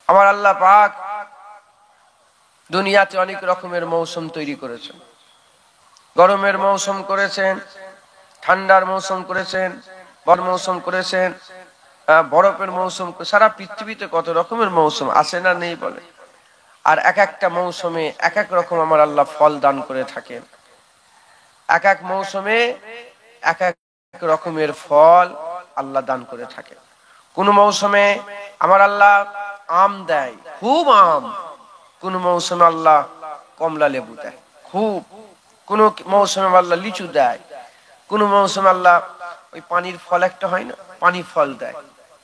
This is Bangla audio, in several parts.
আমার আল্লাহ পাক দুনিয়াতে অনেক রকমের মৌসুম তৈরি করেছেন। গরমের মৌসুম করেছেন, ঠান্ডার মৌসুম করেছেন, বর মৌসুম করেছেন, বরফের মৌসুম। সারা পৃথিবীতে কত রকমের মৌসুম আছে না নেই বলে। আর এক একটা মৌসুমে এক এক রকম আমার আল্লাহ ফল দান করে থাকেন। এক এক মৌসুমে এক এক রকমের ফল আল্লাহ দান করে থাকেন। কোন মৌসুমে আমার আল্লাহ আম দেয়, খুব আম। কোন মৌসুমে আল্লাহ কমলা লেবু দেয় খুব। কোন মৌসুমে আল্লাহ লিচু দেয়। কোন মৌসুমে আল্লাহ ওই পানির ফল একটা হয় না, পানি ফল দেয়।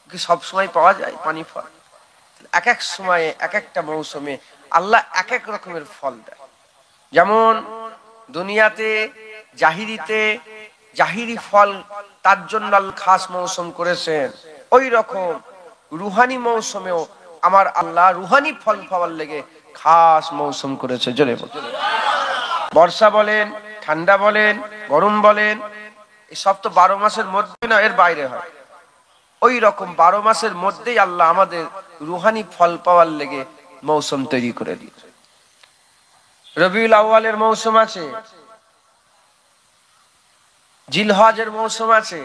কি সব সময় পাওয়া যায় পানি ফল? এক এক সময়ে এক একটা মৌসুমে আল্লাহ এক এক রকমের ফল দেয়। যেমন দুনিয়াতে জাহিরি ফল তার জন্য আল্লাহ খাস মৌসুম করেছেন, ওই রকম রুহানি মৌসুমেও আমার আল্লাহ রুহানি ফল পাওয়ার লেগে খাস মৌসুম করেছে। জোরে বলেন। বর্ষা বলেন, ঠান্ডা বলেন, গরম বলেন, এসব তো 12 মাসের মধ্যে না, এর বাইরে হয়। ওই রকম 12 মাসের মধ্যেই আল্লাহ আমাদের রুহানি ফল পাওয়ার লেগে মৌসুম তৈরি করে দিয়েছে। রবিউল আউয়ালের মৌসুম আছে, জিলহজের মৌসুম আছে।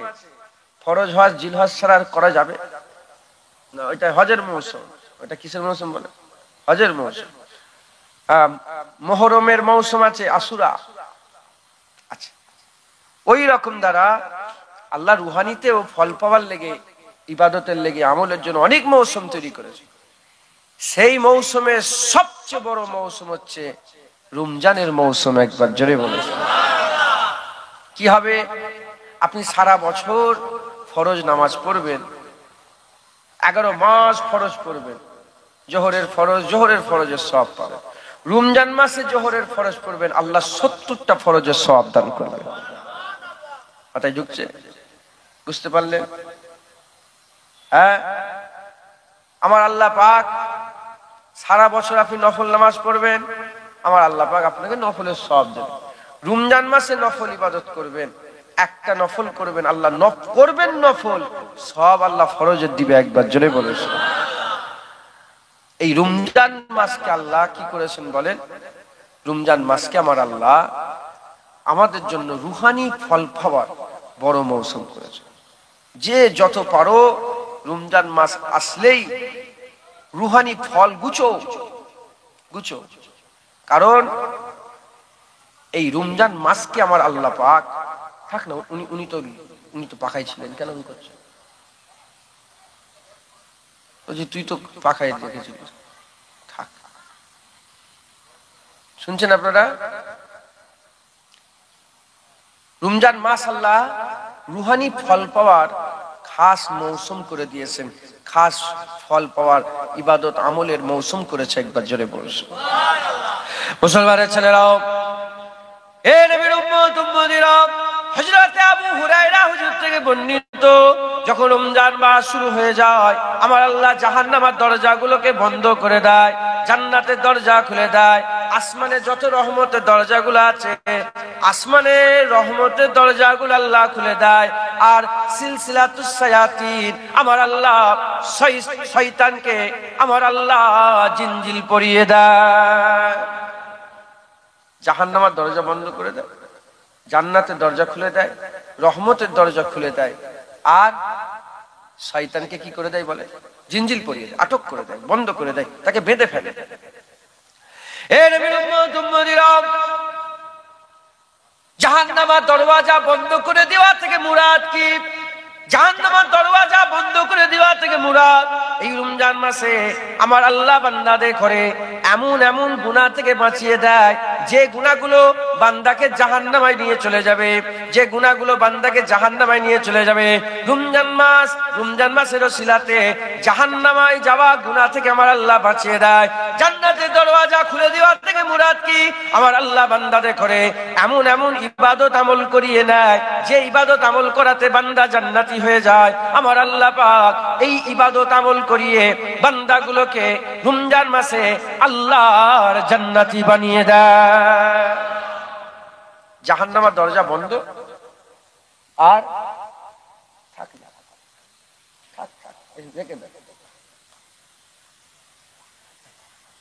ফরজ হজ জিলহজ ছাড়া করা যাবে না, ওইটা হজের মৌসুম। ওইটা কিসের মৌসুম বলে? হজের মৌসুম। মুহররমের মৌসুম আছে, আশুরা আছে। ওই রকম দ্বারা আল্লাহ রুহানিতেও ফল পাওয়ার লেগে, ইবাদতের লেগে, আমলের জন্য অনেক মৌসুম তৈরি করেছে। সেই মৌসুমের সবচেয়ে বড় মৌসুম হচ্ছে রমজানের মৌসুম। একবার জোরে বলেছে। কি হবে? আপনি সারা বছর ফরজ নামাজ পড়বেন, 11 মাস ফরজ পড়বেন, জোহরের ফরজের সওয়াব পাবেন। রমজান মাসে জোহরের ফরজ পড়বেন, আল্লাহ 70টা ফরজের সওয়াব দান করবেন। মাথায় ঢুকছে? বুঝতে পারলেন? হ্যাঁ, আমার আল্লাহ পাক সারা বছর আপনি নফল নামাজ পড়বেন, আমার আল্লাহ পাক আপনাকে নফলের সওয়াব দেবেন। রমজান মাসে নফল ইবাদত করবেন, একটা নফল করবেন, আল্লাহ করবেন নফল, সব আল্লাহ ফরজের দিবে। একবার জোরে বলেছেন। এই রমজান মাসকে আল্লাহ কি করেছেন বলেন? রমজান মাসকে আমার আল্লাহ আমাদের জন্য রুহানি ফল পাওয়ার বড় মৌসুম করেছে। যে যত পারো রমজান মাস আসলেই রুহানি ফল গুছো। কারণ এই রমজান মাসকে আমার আল্লাহ পাক, থাক না, উনি তো পাকাই ছিলেন, কেন করছেন? তুই তো পাকাই রেখেছিলিস, থাক। শুনছেন আপনারা? রমজান মাস আল্লাহ রুহানি ফল পাওয়ার খাস মৌসুম করে দিয়েছেন, খাস ফল পাওয়ার ইবাদত আমলের মৌসুম করেছে। একবার জোরে বলুন মুসলমানের ছেলেরাও, এ নবীর উম্মত উম্মতিরা, হযরত আবু হুরায়রা হুজুর থেকে বর্ণিত, যখন রমজান মাস শুরু হয়ে যায় আমার আল্লাহ জাহান্নামের দরজাগুলোকে বন্ধ করে দেয়, জান্নাতের দরজা খুলে দেয়। আসমানে যত রহমতের দরজাগুলো আছে, আসমানের রহমতের দরজাগুলো আল্লাহ খুলে দেয়। আর সিলসিলাতুস শায়াতিন, আমার আল্লাহ শয়তানকে আমার আল্লাহ জিনজিল পরিয়ে দেয়। জাহান্নামের দরজা বন্ধ করে দেয়, জান্নাতের দরজা খুলে দেয়, রহমতের দরজা খুলে দেয়। আর শয়তানকে কি করে দেয় বলে? জিনজিল পরিয়ে দেয়, আটক করে দেয়, বন্ধ করে দেয়, তাকে বেঁধে ফেলে। এ নবীর উম্মত উম্মতিরা, জাহান্নামের দরওয়াজা বন্ধ করে দেওয়া থেকে মুরাদ কি? জাহান্নামের দরওয়াজা বন্ধ করে দেওয়া থেকে মুরাদ এই রমজান মাসে আমার আল্লাহ বান্দাদের করে এমন এমন গুনাহ থেকে বাঁচিয়ে দেয়, যে গুনাহগুলো বান্দাকে জাহান্নামে নিয়ে চলে যাবে, যে গুনাহগুলো বান্দাকে জাহান্নামে নিয়ে চলে যাবে। রমজান মাসের ওসিলাতে জাহান্নামে যাওয়া গুনাহ থেকে আমার আল্লাহ বাঁচিয়ে দেয়। জান্নাতের দরওয়াজা খুলে দেওয়া থেকে মুরাদ কি? আমার আল্লাহ বান্দাদের করে এমন এমন ইবাদত আমল করিয়ে নেয়, যে ইবাদত আমল করাতে বান্দা জান্নাতি হয়ে যায়। আমার আল্লাহ পাক এই ইবাদত আমল করিয়ে বান্দাগুলোকে রমজান মাসে আল্লাহর জান্নাতি বানিয়ে দেয়। জাহান্নামের দরজা বন্ধ, আর থাক না, থাক রেখে দেয়।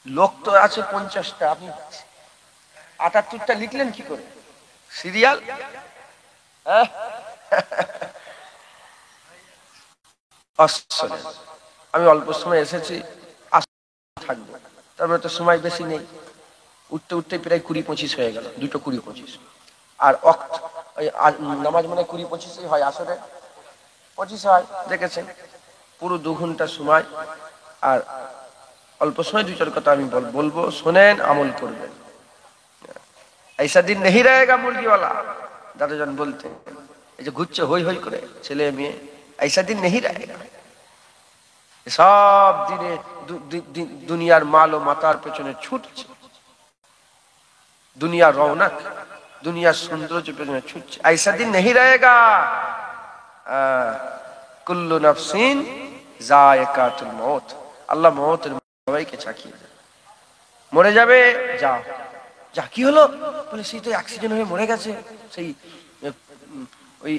লোক তো আছে 50টা, আপনি 78টা লিখলেন কি করে? সিরিয়াল? আমি অল্প সময় এসেছি, থাকবো, তারপরে তো সময় বেশি নেই। উঠতে উঠতে প্রায় 20-25 হয়ে গেল, 2:20-25। আর নামাজ মানে 20-25 হয়, আসলে 25 হয়, দেখেছেন? পুরো 2 ঘন্টা সময়। আর অল্প সময় 2-4 কথা আমি বলবো, শোনেন, আমল করবেন। ऐसा दिन नहीं रहेगा মুরগিওয়ালা, দাদাজান বলতে, এই যে ঘুরছে হই হই করে ছেলে মেয়ে, ऐसा दिन नहीं रहेगा। সব দিনে দুনিয়ার মাল ও মাতার পেছনে ছুটছে, দুনিয়ার রৌনক, দুনিয়ার সৌন্দর্য পেছনে ছুটছে। ऐसा दिन नहीं रहेगा। কুল্লু নাফসিন যায়কাতুল মউত, আল্লাহ মউতের সবাইকে চাখিয়ে দেয়। মরে যাবে, যাও। যা কি হলো? বলে সেই তো অ্যাক্সিডেন্ট হয়ে মরে গেছে, সেই ওই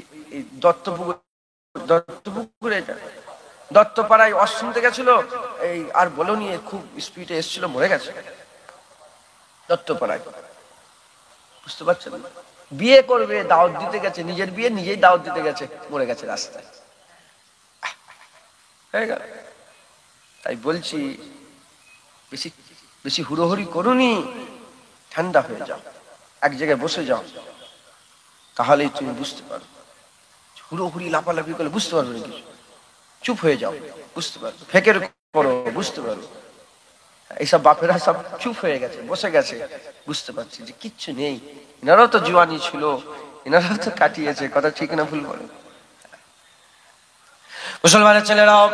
দত্তপুকুরে, দত্তপাড়ায় অশ শুনতে গেছিল, এই আর বলো নিয়ে খুব স্পিডে এসেছিল, মরে গেছে দত্তপাড়ায়। বুঝতে পারছেন? বিয়ে করবে, দাওয়াত দিতে গেছে, নিজের বিয়ে নিজেই দাওয়াত দিতে গেছে, মরে গেছে রাস্তায়। হয়ে গেল। তাই বলছি, বেশি বেশি হুড়োহুড়ি করুনি, ঠান্ডা হয়ে যাও, এক জায়গায় বসে যাও, তাহলেই তুমি বুঝতে পারবে। হুড়োহুড়ি লাফালাফি করলে বুঝতে পারবে না কিছু। চুপ হয়ে যাও, বুঝতে পারবে। ফেকের করো, বুঝতে পারবে। এইসব বাপেরা সব চুপ হয়ে গেছে, বসে গেছে, বুঝতে পারছি যে কিচ্ছু নেই। এনারাও তো জোয়ানি ছিল, এনারাও তো কাটিয়েছে, কথা ঠিক না ভুল বলে? মুসলমানের ছেলেরাও,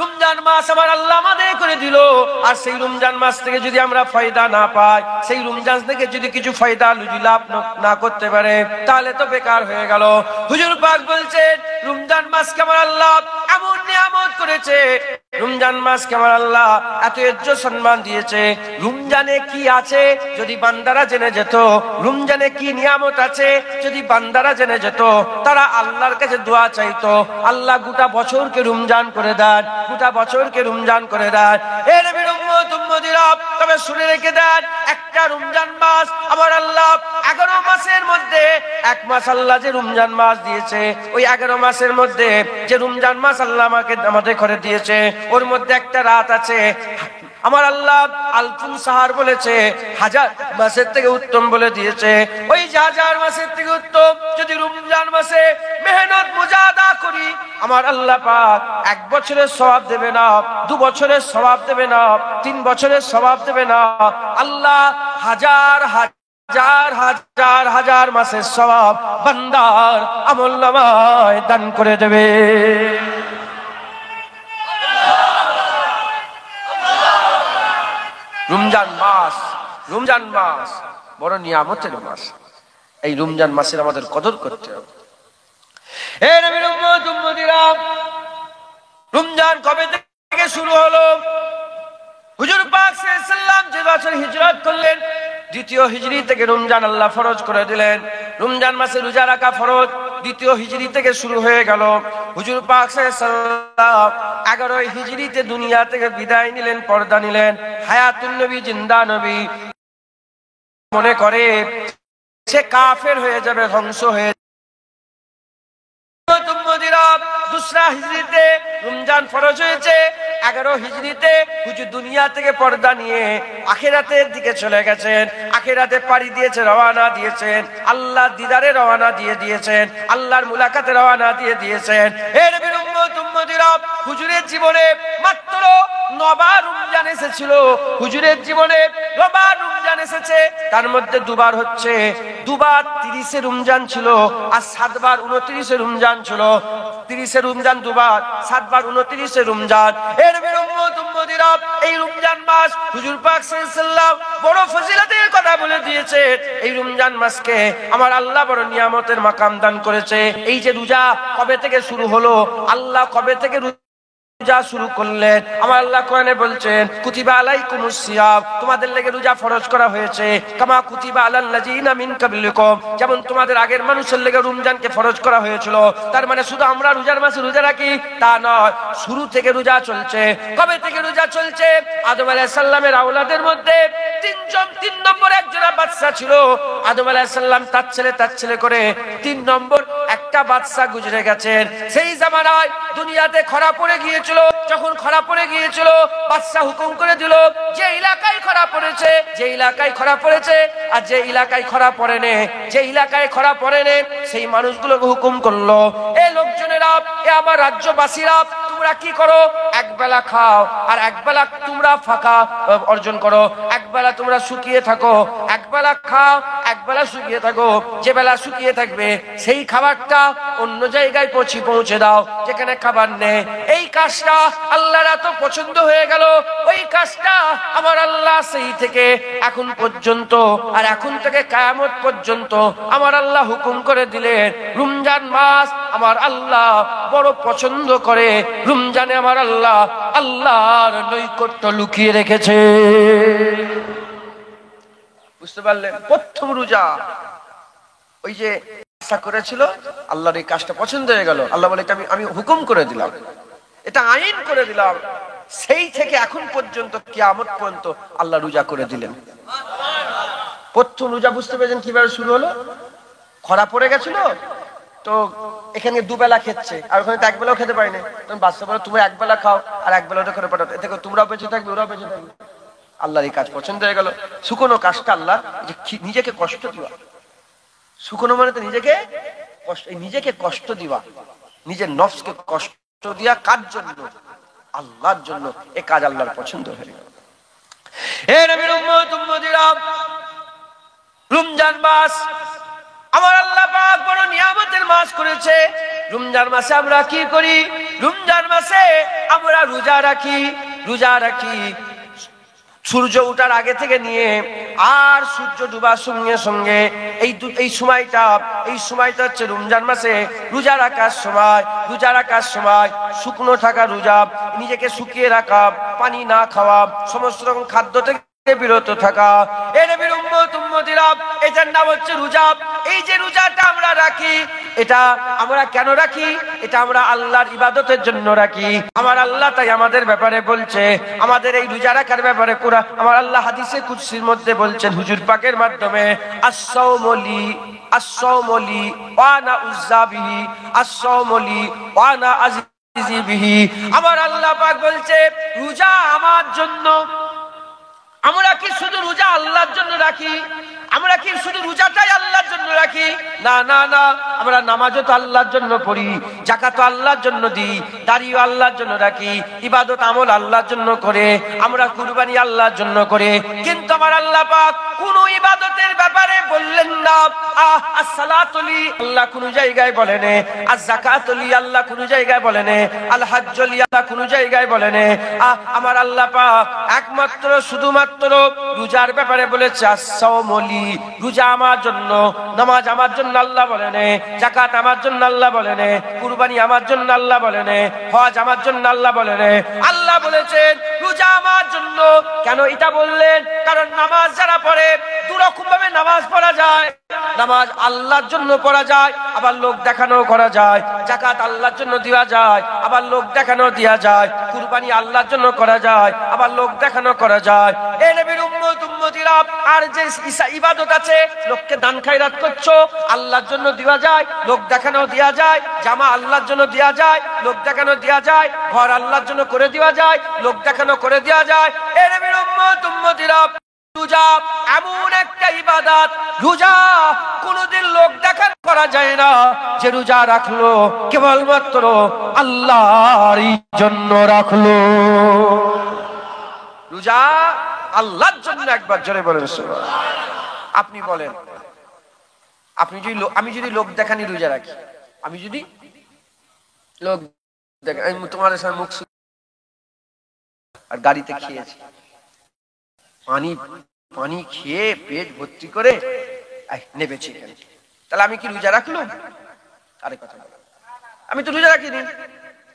রমজান মাস আমার আল্লাহ আমাদের করে দিল, আর সেই রমজান মাস থেকে যদি আমরা ফায়দা না পাই, সেই রমজান থেকে যদি কিছু ফায়দা লুজি লাভ না করতে পারে, তাহলে তো বেকার হয়ে গেল। হুজুর পাক বলছেন, রমজান মাসকে আমার আল্লাহ এমন নিয়ামত করেছে, রমজান মাসকে আমার আল্লাহ এত ইজ্জত সম্মান দিয়েছে। রমজানে কি আছে যদি বান্দারা জেনে যেত, রমজানে কি নিয়ামত আছে যদি বান্দারা জেনে যেত, তারা আল্লাহর কাছে দোয়া চাইতো, আল্লাহ গোটা বছরকে রমজান করে দেন, গোটা বছরকে রমজান করে দেন। এ নবীর উম্মত উম্মতিরা, তবে শুনে রেখে দেন, একটা রমজান মাস আমার আল্লাহ 11 মাসের মধ্যে এক মাস আল্লাহ যে রমজান মাস দিয়েছে, ওই 11 মাসের মধ্যে যে রমজান মাস আল্লাহ আমাদের করে দিয়েছে, ওর মধ্যে একটা রাত আছে আমার আল্লাহ আলফুন সাহার বলেছে, 1000 মাসের থেকে উত্তম বলে দিয়েছে। ওই 1000 মাসের থেকে উত্তম যদি রমজান মাসে মেহনত মুজাহাদা করি, আমার আল্লাহ পাক 1 বছরের সওয়াব দেবে না, 2 বছরের সওয়াব দেবে না, 3 বছরের সওয়াব দেবে না, আল্লাহ হাজার হাজার হাজার হাজার মাসের সওয়াব বান্দার আমলনামায় দান করে দেবে। রমজান মাস বড় নিয়ামতের মাস। এই রমজান মাসের আমাদের কদর করতে হবে। হে নবীর উম্মত উম্মতিরা, রমজান কবে থেকে শুরু হলো? হুজুর পাক সাল্লাল্লাহু আলাইহি ওয়াসাল্লাম যে বছর হিজরত করলেন, দ্বিতীয় হিজরি থেকে রমজান আল্লাহ ফরজ করে দিলেন। রমজান মাসে রোজা রাখা ফরজ দ্বিতীয় হিজরি থেকে শুরু হয়ে গেল। হুজুর পাক সাল্লাল্লাহু আলাইহি ওয়াসাল্লাম 11 হিজরিতে দুনিয়া থেকে বিদায় নিলেন, পর্দা নিলেন। হায়াতুন নবী, জিন্দা নবী, মনে করে সে কাফের হয়ে যাবে, ধ্বংস হয়ে যাবে। দুসরা হিজরিতে রমজান ফরজ হয়েছে, 11 হিজরিতে হুজুর দুনিয়া থেকে পর্দা নিয়ে আখিরাতের দিকে চলে গেছেন। আখিরাতে পাড়ি দিয়েছে, রওনা দিয়েছেন, আল্লাহ দিদারে রওনা দিয়ে দিয়েছেন, আল্লাহর মুলাকাতে রওনা দিয়ে দিয়েছেন। হে নবীর উম্মত উম্মতিরা, হুজুরের জীবনে মাত্র 9 বার রমজান এসেছিল। হুজুরের জীবনে 9 বার রমজান এসেছে, তার মধ্যে 2 বার হচ্ছে 2 বার 30 রমজান ছিল, আর 7 বার 29 রমজান ছিল। 30 রমজান 2 বার, 7 বার 29 রমজান। এর নবীর উম্মত উম্মতিরা, এই রমজান মাস হুজুর পাক সাল্লাল্লাহু আলাইহি ওয়াসাল্লাম বড় ফজিলতের কথা বলে দিয়েছে। এই রমজান মাসকে আমার আল্লাহ বড় নিয়ামতের মাকাম দান করেছে। এই যে রোজা কবে থেকে শুরু হলো, আল্লাহ কবে থেকে রোজা রোজা শুরু করলেন। আমার আল্লাহ কোরআনে বলছেন কুতিবা আলাইকুমুস সিয়াম, তোমাদের লেগে রোজা ফরজ করা হয়েছে, কামা কুতিবা আলাল লাযিনা মিন কাবলিকুম, যেমন তোমাদের আগের মানুষের লেগে রমজানকে ফরজ করা হয়েছিল। তার মানে শুধু আমরা রোজার মাসে রোজা রাখি তা নয়, শুরু থেকে রোজা চলছে। কবে থেকে রোজা চলছে? আদম আলাইহিস সালামের আওলাদের মধ্যে তিন নম্বর একজোড়া বাদশা ছিল। আদম আলাইহিস সালাম তার ছেলে করে 3 নম্বর একটা বাদশা গুজরে গেছেন। সেই জামানায় দুনিয়াতে খরা পড়ে গিয়েছিল। যখন খরা পড়ে গিয়েছিল, বাদশা হুকুম করে দিল যে এলাকায় খরা পড়েছে, আর যে এলাকায় খরা পড়েনি, সেই মানুষগুলোকে হুকুম করলো, এ লোকজনেরা, এ আমার রাজ্যবাসীরা, তোমরা কি করো? একবেলা খাও আর একবেলা তোমরা ফাঁকা অর্জন করো, একবেলা তোমরা শুকিয়ে থাকো, একবেলা খাও একবেলা শুকিয়ে থাকো। যে বেলা শুকিয়ে থাকবে সেই খাবারটা অন্য জায়গায় পৌঁছে দাও যেখানে খাবার নেই। এই কাজটা আল্লাহর এত পছন্দ হয়ে গেল, ওই কাজটা আমার আল্লাহ সেই থেকে এখন পর্যন্ত আর এখন থেকে কিয়ামত পর্যন্ত আমার আল্লাহ হুকুম করে দিলেন, রমজান মাস আমার আল্লাহ বড় পছন্দ করে। রমজানে আমার আল্লাহ আল্লাহর নৈকট্য লুকিয়ে রেখেছে। বুঝতে পারলেন? প্রথম রোজা ওই যে আশা করেছিল, আল্লাহর এই কাজটা পছন্দ হয়ে গেল। আল্লাহ বলে আমি হুকুম করে দিলাম, এটা আইন করে দিলাম। সেই থেকে এখন পর্যন্ত কিয়ামত পর্যন্ত আল্লাহ রোজা করে দিলেন। প্রথম রোজা বুঝতে পেরেছেন কিভাবে শুরু হলো? খরা পড়ে গেছিল তো এখানে দুবেলা খেচ্ছে, আর ওখানে তো একবেলাও খেতে পারি না। তখন বাচ্চা বলো তুমি একবেলা খাও আর একবেলা ওটা করে পাঠাও, এতে তোমরাও বেঁচে থাকবে, ওরাও বেঁচে থাকবে। আল্লাহর এই কাজ পছন্দ হয়ে গেল। শুকনো কাজটা আল্লাহ নিজেকে কষ্ট দিবা, শুকনো মানে তো নিজেকে কষ্ট দিবা, নিজের নফসকে কষ্ট দিয়া, কার জন্য? আল্লাহর জন্য। এই কাজ আল্লাহর পছন্দ হয়ে গেল। হে নবীর উম্মত উম্মতিরা, রমজান মাস আমার আল্লাহ পাক বড় নিয়ামতের মাস করেছে। রমজান মাসে আমরা কি করি? রমজান মাসে আমরা রোজা রাখি সূর্য ওঠার আগে থেকে নিয়ে আর সূর্য ডুবার সঙ্গে সঙ্গে এই সময়টা হচ্ছে রমজান মাসে রোজা রাখার সময়। শুকনো থাকা রোজা, নিজেকে শুকিয়ে রাখা, পানি না খাওয়া, সমস্ত রকম খাদ্য থেকে বিরত থাকা। এ নবীর উম্মত উম্মতিরা, এটার নাম হচ্ছে রোজা। এই যে রোজাটা আমরা রাখি, এটা আমরা কেন রাখি? এটা আমরা আল্লাহর ইবাদতের জন্য রাখি। আমার আল্লাহ তাই আমাদের ব্যাপারে বলছে, আমাদের এই রোজা রাখার ব্যাপারে আমার আল্লাহ হাদিসে কুদসির মধ্যে বলছেন, হুজুর পাকের মাধ্যমে, আস-সাওমু লি ওয়া আনা উযযাবিহি, আস-সাওমু লি ওয়া আনা আজিজি বিহি। আমার আল্লাহ পাক বলছে রোজা আমার জন্য। আমরা কি শুধু রোজা আল্লাহর জন্য রাখি? আমরা কি শুধু রোজাটাই আল্লাহর জন্য রাখি? না না না, আমরা নামাজও তো আল্লাহর জন্য পড়ি, যাকাত আল্লাহর জন্য দিই, দাড়িও আল্লাহর জন্য রাখি, ইবাদত আমল আল্লাহর জন্য করে, আমরা কুরবানি আল্লাহর জন্য করে। কিন্তু আমার আল্লাহ পাক কোন ইবাদতের ব্যাপারে বললেন না আস-সালাতুলি, আল্লাহ কোন জায়গায় বলেন, আজ-যাকাতুলি আল্লাহ কোন জায়গায় বলেন, আল-হাজ্জুলি আল্লাহ কোন জায়গায় বলেন। আমার আল্লাহ পাক একমাত্র শুধুমাত্র রোজার ব্যাপারে বলেছে আস-সাওমুলি, রোজা আমার জন্য, নামাজ আমার জন্য আল্লাহ বলেন, যাকাত আমার জন্য আল্লাহ বলেন, কুরবানি আমার জন্য আল্লাহ বলেন, হজ আমার জন্য আল্লাহ বলেন। আল্লাহ বলেছেন রোজা আমার জন্য। কেন এটা বললেন? কারণ নামাজ যারা পড়ে, দুরকম ভাবে নামাজ পড়া যায়। নামাজ আল্লাহর জন্য পড়া যায়, আবার লোক দেখানো করা যায়। যাকাত আল্লাহর জন্য দেওয়া যায়, আবার লোক দেখানো দেওয়া যায়। কুরবানি আল্লাহর জন্য করা যায়, আবার লোক দেখানো করা যায়। এই নবীর উম্মত উম্মতিরা, আর যে ইবাদত আছে, লোককে দান খায়রাত করছো, আল্লাহর জন্য দেওয়া যায়, লোক দেখানো দেওয়া যায়। জামা আল্লাহর জন্য দেওয়া যায়, লোক দেখানো দেওয়া যায়। ঘর আল্লাহর জন্য করে দেওয়া যায়, লোক দেখানো করে দেওয়া যায়। এই নবীর উম্মত উম্মতিরা, রোজা এমন একটা ইবাদত, রোজা কোনদিন লোক দেখা করা যায় না। যে রোজা রাখলো কেবলমাত্র আল্লাহর জন্য রাখলো। রোজা আল্লাহর জন্য। একবার জোরে বলেন সুবহানাল্লাহ। আপনি বলেন, আমি যদি লোক দেখানি রোজা রাখি, আমি যদি লোক দেখা, তোমার সামনে মুখ আর গাড়িতে খেয়েছি, পানি খেয়ে পেট ভর্তি করে নেবেছি, তাহলে আমি কি রোজা রাখলাম? আরে কথা বলো, আমি তো রোজা রাখিনি।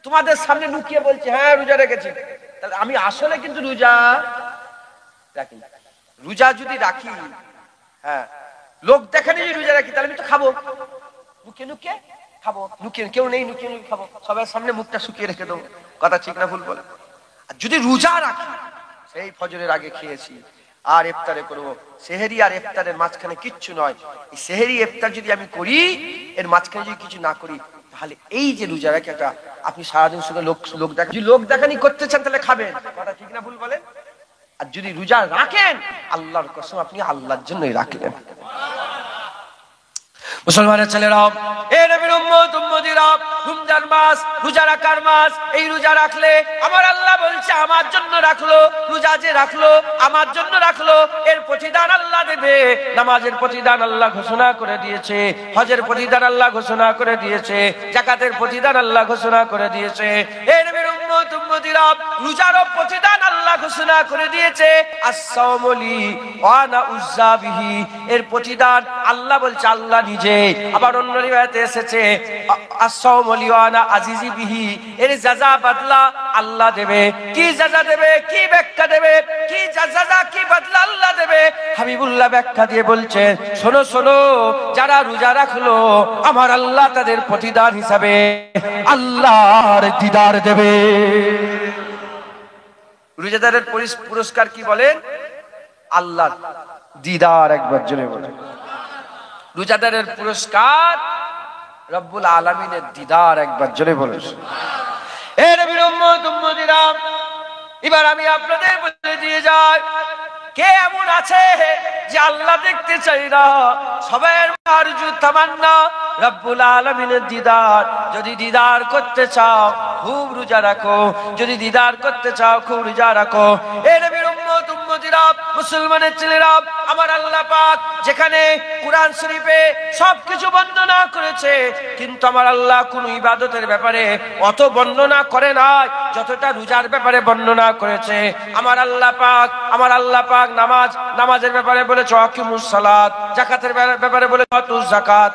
তোমাদের সামনে লুকিয়ে বলছে হ্যাঁ রোজা রেখেছি, তাহলে আমি আসলে কিন্তু রোজা রাখি। রোজা যদি রাখি, হ্যাঁ লোক দেখানি যদি রোজা রাখি, তাহলে আমি তো খাবো, লুকিয়ে লুকিয়ে খাবো, লুকিয়ে কেউ নেই লুকিয়ে লুকিয়ে খাবো, সবার সামনে মুখটা শুকিয়ে রেখে দেবো। কথা ঠিক না ভুল বলে? আর যদি রোজা রাখি, সেই ফজরের আগে খেয়েছি আর ইফতারে করবো, সেহেরি আর ইফতারের মাঝখানে কিচ্ছু নয়, এই সেহেরি ইফতার যদি আমি করি, এর মাঝখানে যদি কিছু না করি, তাহলে এই যে রোজা রাখি একটা, আপনি সারাদিন শুধু লোক দেখানি করতে চান, তাহলে খাবেন। কথা ঠিক না ভুল বলেন? আর যদি রোজা রাখেন, আল্লাহর কসম আপনি আল্লাহর জন্যই রাখলেন। মুসলমানের ছেলেরা, এ নবীর উম্মত উম্মতিরা, রমজান মাস রোজা রাখার মাস। এই রোজা রাখলে আমার আল্লাহ বলছে আমার জন্য রাখলো, রোজা যে রাখলো আমার জন্য রাখলো, এর প্রতিদান আল্লাহ দেবে। নামাজের প্রতিদান আল্লাহ ঘোষণা করে দিয়েছে, হজের প্রতিদান আল্লাহ ঘোষণা করে দিয়েছে, যাকাতের প্রতিদান আল্লাহ ঘোষণা করে দিয়েছে। এ নবীর উম্মত উম্মতিরা, রোজারও প্রতিদান আল্লাহ ঘোষণা করে দিয়েছে। as-sawmu li wa ana uzza bihi, এর প্রতিদান আল্লাহ বলছে আল্লাহ নিজে। আবার অন্য রিওয়ায়াতে এসেছে as-sawmu li wa ana azizi bihi, এর জাযা বদলা আল্লাহ দেবে। কি জাযা দেবে, কি ব্যাখ্যা দেবে, কি জাযা কি বদলা আল্লাহ দেবে? হাবিবুল্লাহ ব্যাখ্যা দিয়ে বলছে, শোনো শোনো, যারা রোজা রাখলো আমার আল্লাহ তাদের প্রতিদান হিসাবে আল্লাহর দিদার দেবে। রোজাদারের পুরস্কার কি বলেন? আল্লাহর দিদার। একবার জোরে বলেন, রোজাদারের পুরস্কার রব্বুল আলামিনের দিদার। একবার জোরে বলেন। এ নবীর উম্মত উম্মতিরা, এবার আমি আপনাদের বলে দিয়ে যাই, কে এমন আছে যে আল্লাহ দেখতে চাই না? সবার আরজু তামান্না রব্বুল আলামিনের দিদার। যদি দিদার করতে চাও খুব রোজা রাখো, যদি দিদার করতে চাও খুব রোজা রাখো। এ নবীর উম্মত উম্মতিরা, মুসলমানের ছেলেরা, আমার আল্লাহ পাক যেখানে কুরআন শরীফে সবকিছু বর্ণনা করেছে, কিন্তু আমার আল্লাহ কোন ইবাদতের ব্যাপারে অত বর্ণনা করে নাই যতটা রোজার ব্যাপারে বর্ণনা করেছে। আমার আল্লাহ পাক নামাজের ব্যাপারে বলেছে আকিমুস সালাত, যাকাতের ব্যাপারে বলেছে আতুজ যাকাত,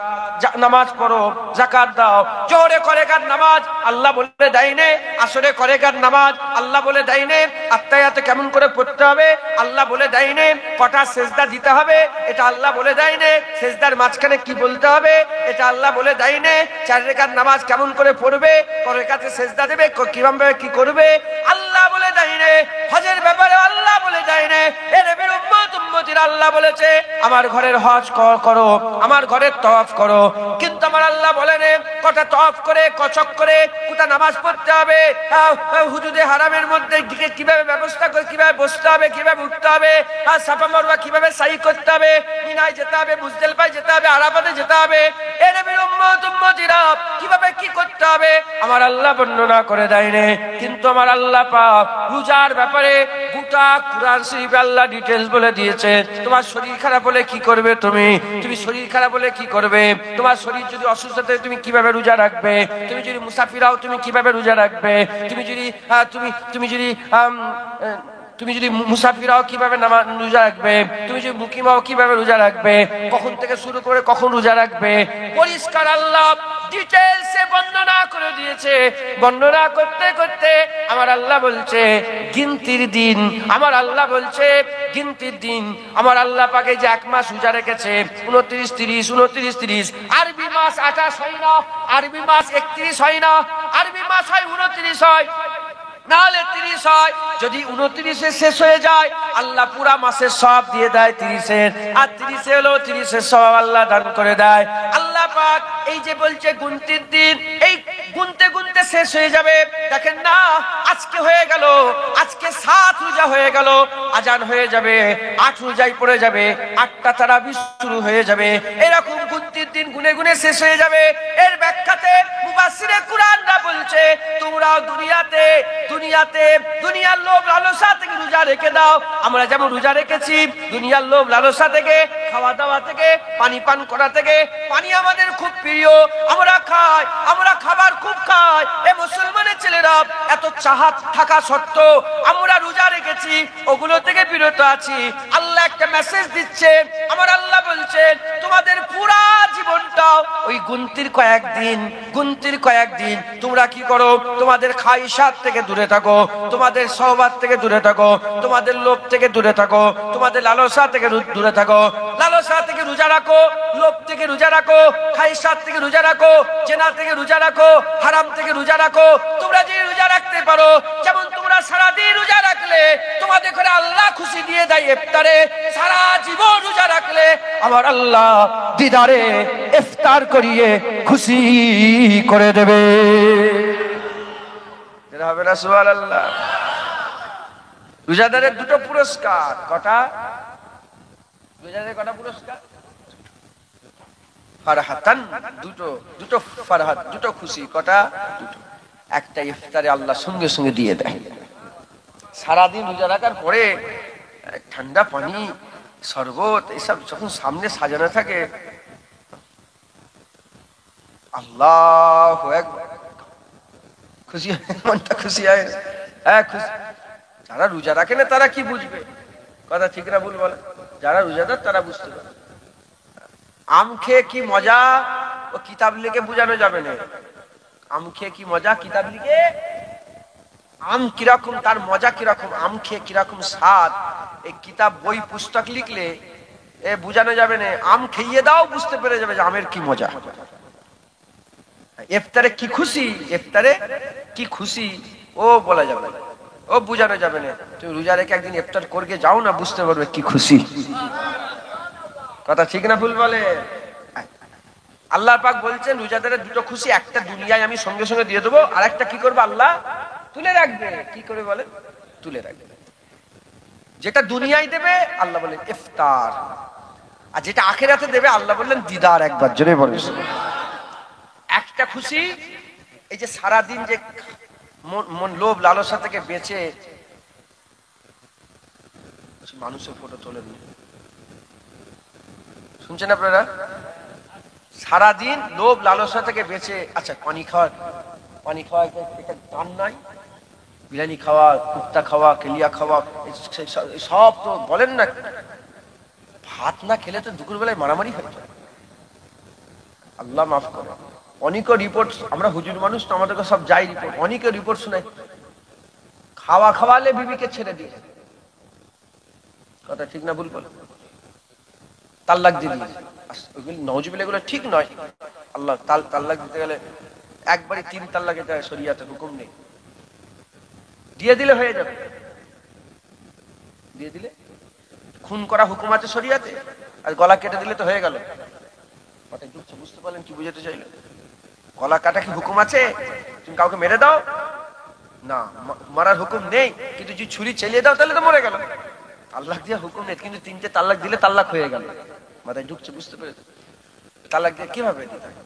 নামাজ পড়ো, যাকাত দাও। জোহরে করে কার নামাজ আল্লাহ বলে দেয়নি, আসরে করে কার নামাজ আল্লাহ বলে দেয়নি, আত্তায়াতে কেমন করে পড়তে হবে আল্লাহ বলে দেয়নি, কটা সেজদা দিতে হবে এটা আল্লাহ বলে দেয়নি, সেজদার মাঝখানে কি বলতে হবে এটা আল্লাহ বলে দেয়নি, 4 রাকাত নামাজ কেমন করে পড়বে, কয় রাকাতে সেজদা দেবে, কিভাবে কি করবে আল্লাহ বলে দেয়নি, হজের ব্যাপারে আল্লাহ বলে দেয়নি। এ নবীর উম্মত উম্মতিরা, আল্লাহ বলেছে আমার ঘরের হজ করো, আমার ঘরের তওয়াফ করো, কিন্তু আমার আল্লাহ বলেন কটা তওয়াফ করে, কচক করে, কোথা নামাজ পড়তে হবে, হুদুদে হারামের মধ্যে কিভাবে ব্যবস্থা করে, কিভাবে বসতে হবে, কিভাবে উঠতে হবে, সাফা মারওয়া কিভাবে সাই করতে হবে, মিনায় যেতে হবে, মুজদালিফায় যেতে হবে, আরাফাতে যেতে হবে। এ নবীর উম্মত উম্মতিরা, কিভাবে কি করতে হবে আমার আল্লাহ বর্ণনা করে দেয়নি, কিন্তু আমার আল্লাহ পাক রোজার ব্যাপারে গোটা কুরআন শরীফে আল্লাহ ডিটেইলস বলে দিয়েছে। তোমার শরীর খারাপ হলে কি করবে, তুমি শরীর খারাপ হলে কি করবে, তোমার শরীর যদি অসুস্থ থাকে তুমি কিভাবে রোজা রাখবে, তুমি যদি মুসাফির হও তুমি কিভাবে রোজা রাখবে, তুমি যদি মুসাফির হও কিভাবে রোজা রাখবে, তুমি যদি মুকিম হও কিভাবে রোজা রাখবে, কখন থেকে শুরু করে কখন রোজা রাখবে, পরিষ্কার আল্লাহ ডিটেইলসে বর্ণনা করে দিয়েছে। বর্ণনা করতে করতে আমার আল্লাহ বলছে গিনতির দিন, আমার আল্লাহ বলছে গিনতির দিন। আমার আল্লাহ পাকে যে 1 মাস রোজা রেখেছে 29, 30, 29, 30, আরবি মাস 28 হয় না, আরবি মাস 31 হয় না, আরবি মাস হয় 29 হয়, নাহলে 30 হয়। যদি 29-এ শেষ হয়ে যায় আল্লাহ পুরা মাসের সব দিয়ে দেয় 30-এর, আর 30 হলো 30-এর সব আল্লাহ দান করে দেয়। আল্লাহ পাক এই যে বলছে গুনতির দিন, এই গুনতে গুনতে শেষ হয়ে যাবে। দেখেন না, আজকে হয়ে গেল, আজকে 7 রোজা হয়ে গেল, আজান হয়ে যাবে, 8 রোজায় পড়ে যাবে, 8টা তারাবি শুরু হয়ে যাবে, এরকম গুনতির দিন গুনে গুনে শেষ হয়ে যাবে। এর ব্যাখ্যাতে মুফাসসিরে কুরআনরা বলছে তোমরা দুনিয়ার লোভ লালসা থেকে রোজা রেখে দাও। আমরা যেমন রোজা রেখেছি দুনিয়ার লোভ লালসা থেকে, খাওয়া দাওয়া থেকে, পানি পান করা থেকে। পানি আমাদের খুব প্রিয়, আমরা খাই, আমরা খাবার খুব খাই। এ মুসলমানের ছেলেরা এত চাহাত থাকা সত্ত্বেও আমরা রোজা রেখেছি, ওগুলো থেকে বিরত আছি। আল্লাহ একটা মেসেজ দিচ্ছে, আমার আল্লাহ বলছেন তোমাদের পুরা জীবনটাও ওই গুনতির কয়েকদিন তোমরা কি করো, তোমাদের খাইশাত থেকে দূরে থাকো, তোমাদের সওবাত থেকে দূরে থাকো, তোমাদের লোভ থেকে দূরে থাকো, তোমাদের লালসা থেকে দূরে থাকো। লালসা থেকে রোজা রাখো, লোভ থেকে রোজা রাখো, খাইশাত থেকে রোজা রাখো, জেনা থেকে রোজা রাখো, হারাম থেকে রোজা রাখো। তোমরা যে রোজা রাখতে পারো, যেমন তোমরা সারাদিন রোজা রাখলে তোমাদের ঘরে আল্লাহ খুশি দিয়ে দেয় ইফতারে, সারা জীবন রোজা রাখলে আমার আল্লাহ দিদারে ইফতার করিয়ে খুশি করে দেবে। এটা হবে না? সুবহানাল্লাহ। রোজাদারের দুটো পুরস্কার। কটা? রোজাদারের কটা পুরস্কার? ফারহাতান, দুটো ফারহাত, দুটো খুশি। কটা? দুটো। একটা ইফতারে আল্লাহ সঙ্গে সঙ্গে দিয়ে দেয়। সারাদিন রোজা রাখার পরে ঠান্ডা পানি, শরবত এসব যখন সামনে সাজানো থাকে, আল্লাহু আকবার, খুশি, মনটা খুশি হয়। হ্যাঁ খুশি। যারা রোজা রাখে না তারা কি বুঝবে? কথা ঠিক না ভুল বলে? যারা রোজাদার তারা বুঝতে পারে। আম খেয়ে কি মজা ও কিতাব লিখে বোঝানো যাবে না। আম খেয়ে কি মজা, কিতাব লিখে আম কিরকম, তার মজা কিরকম, আম খেয়ে কিরকম স্বাদ, এই কিতাব বই পুস্তক লিখলে এ বোঝানো যাবে না। আম খেয়ে দাও, বুঝতে পেরে যাবে যে আমের কি মজা। ইফতারে কি খুশি, ইফতারে কি খুশি ও বলা যাবে না, ও বোঝানো যাবে না। তুমি রোজা রেখে একদিন ইফতার করকে যাও না, বুঝতে পারবে কি খুশি। কথা ঠিক না ভুল বলে? আল্লাহ পাক বলছেন রোজাদারের দুটো খুশি, একটা দুনিয়ায় আমি সঙ্গে সঙ্গে দিয়ে দেবো, আর একটা কি করবে আল্লাহ তুলে রাখবে। কি করে বলে? তুলে রাখবে। যেটা দুনিয়ায় দেবে আল্লাহ বলেন ইফতার, আর যেটা আখিরাতে দেবে আল্লাহ বললেন দিদার। একবার জোরে বলেন। একটা খুশি এই যে সারাদিন যে মন লোভ লালসা থেকে বেঁচে মানুষের ফটো তোলেন, শুনছেন আপনারা? সারাদিন লোভ লালসা থেকে বেঁচে, আচ্ছা পানি খাওয়া একটা দাম নাই? বিরিয়ানি খাওয়া, কুত্তা খাওয়া, কেলিয়া খাওয়া, সব তো বলেন না। ভাত না খেলে তো দুপুর বেলায় মারামারি হয়ে যায়। আল্লাহ মাফ করে। অনেক রিপোর্ট, আমরা হুজুর মানুষ তো, আমাদেরকে সব যাই রিপোর্ট, অনেকে রিপোর্ট শোনায় খাওয়ালে বিবিকে ছেড়ে দিয়ে। কথা ঠিক না ভুল বলে? তাল্লাক দিয়ে দিয়েছে। ওইগুলো নওজুবিল্লাহ, এগুলো ঠিক নয়। আল্লাহ তাল্লাক দিতে গেলে একবারে 3 তাল্লাকে যায়, শরিয়াতে হুকুম নেই। দিয়ে দিলে হয়ে যাবে, দিয়ে দিলে। খুন করা হুকুম আছে শরিয়াতে, আর গলা কেটে দিলে তো হয়ে গেল। কথা বুঝতে পারলেন কি বুঝাতে চাইলেন? গলা কাটা কি হুকুম আছে? তুমি কাউকে মেরে দাও না, মারার হুকুম নেই, কিন্তু যদি ছুরি চালিয়ে দাও তাহলে তো মরে গেল। তাল্লাক দিয়ে হুকুম নেই, কিন্তু 3টে তাল্লাক দিলে তাল্লাক হয়ে গেল। মাথায় ঢুকছে? বুঝতে পেরেছ? তাল্লাক দিয়ে কিভাবে দিতে হয়?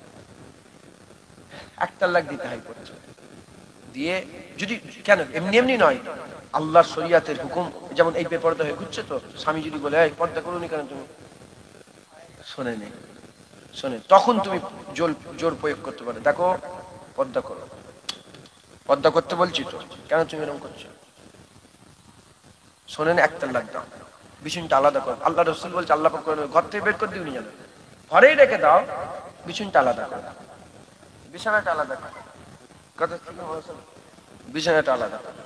1 তাল্লাক দিতে হয় পড়ছে দিয়ে, যদি কেন এমনি এমনি নয়, আল্লাহর শরিয়াতের হুকুম। যেমন এই বেপরদা হয়ে ঘুরছে, তো স্বামী যদি বলে এই পর্দা করুনি কেন, তুমি শোনে নেই, শোনে, তখন তুমি জোর প্রয়োগ করতে পারো, দেখো পর্দা করো, পর্দা করতে বলছি তো, কেন তুমি এরকম করছো? শোনেন, 1 তাল্লাক দাও, বিছুনটা আলাদা করো। আল্লাহ রাসূল বলছে, আল্লাহ পাক করে ঘর থেকে বের করে দিওনি, জানো, ঘরেই রেখে দাও, বিছুনটা আলাদা করো, বিছানাটা আলাদা করো। কথা বিছানাটা আলাদা করো।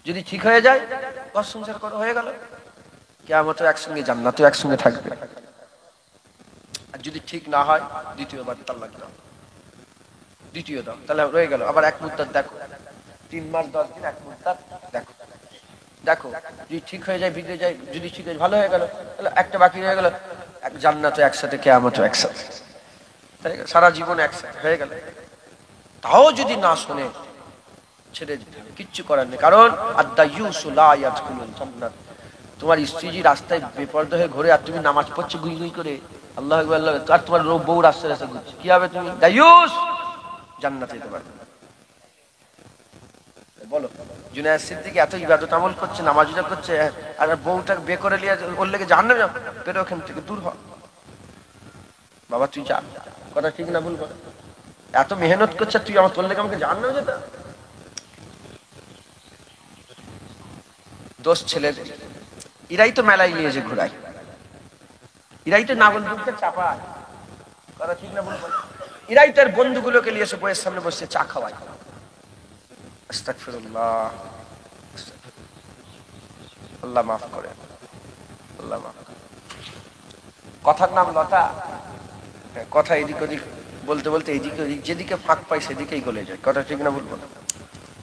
যদি ঠিক হয়ে যায় ঘর সংসার করো, হয়ে গেল। কিয়ামতে একসঙ্গে জান্নাতে একসঙ্গে থাকবে। আর যদি ঠিক না হয়, দ্বিতীয়বার তাল্লাক দাও, দ্বিতীয় দাও, তাহলে রয়ে গেল। আবার 1 মুদ্দাত দেখো, 3 মাস 10 দিন 1 মুদ্দাত দেখো, দেখো যদি ঠিক হয়ে যায়, বিগড়ে যায়, যদি ঠিক হয়ে ভালো হয়ে গেল, তাহলে একটা বাকি রয়ে গেল। জান্নাতে একসাথে, কিয়ামতে একসাথে, সারা জীবন একসাথে হয়ে গেল। তাও যদি না শোনে, ছেড়ে দিতে হবে, কিচ্ছু করার নেই। কারণ আদ-দায়্যুসু লা ইয়াদখুলুল জান্নাত। তোমার স্ত্রী যে রাস্তায় বেপরদা হয়ে ঘুরে, আর তুমি নামাজ পড়ছো গুই গুই করে, আল্লাহু আকবার আল্লাহু আকবার, আর তোমার বউ রাস্তায় রাস্তায় ঘুরছে, কি হবে? তুমি দায়্যুস, জান্নাতে যেতে পারবে না। বলো, জুনায়েদ সিদ্দিকী এত ইবাদত আমল করছে, নামাজ রোজা করছে, আর বউটা বে করে নিয়ে ওর লেগে জাহান্নামে যাও, বেরো ওখান থেকে, দূর হ বাবা, তুই যা। কথা ঠিক না ভুল? করে এত মেহনত করছে, তুই আমার তোর লেগে আমাকে জাহান্নামে যেতে? দোষ ছেলেদের, এরাই তো মেলায় নিয়ে যে ঘুরায়, এরাই তো নাগল দুধকে চাপায়। কথা ঠিক না ভুল বলে? এরাই তার বন্ধুগুলোকে নিয়ে এসে বইয়ের সামনে বসে চা খাওয়ায়। আস্তাগফিরুল্লাহ, আল্লাহ মাফ করে, আল্লাহ মাফ করে। কথার নাম লতা, কথা এদিক ওদিক বলতে বলতে এদিকে ওদিক যেদিকে ফাঁক পাই সেদিকেই গলে যায়। কথা ঠিক না ভুল বলে?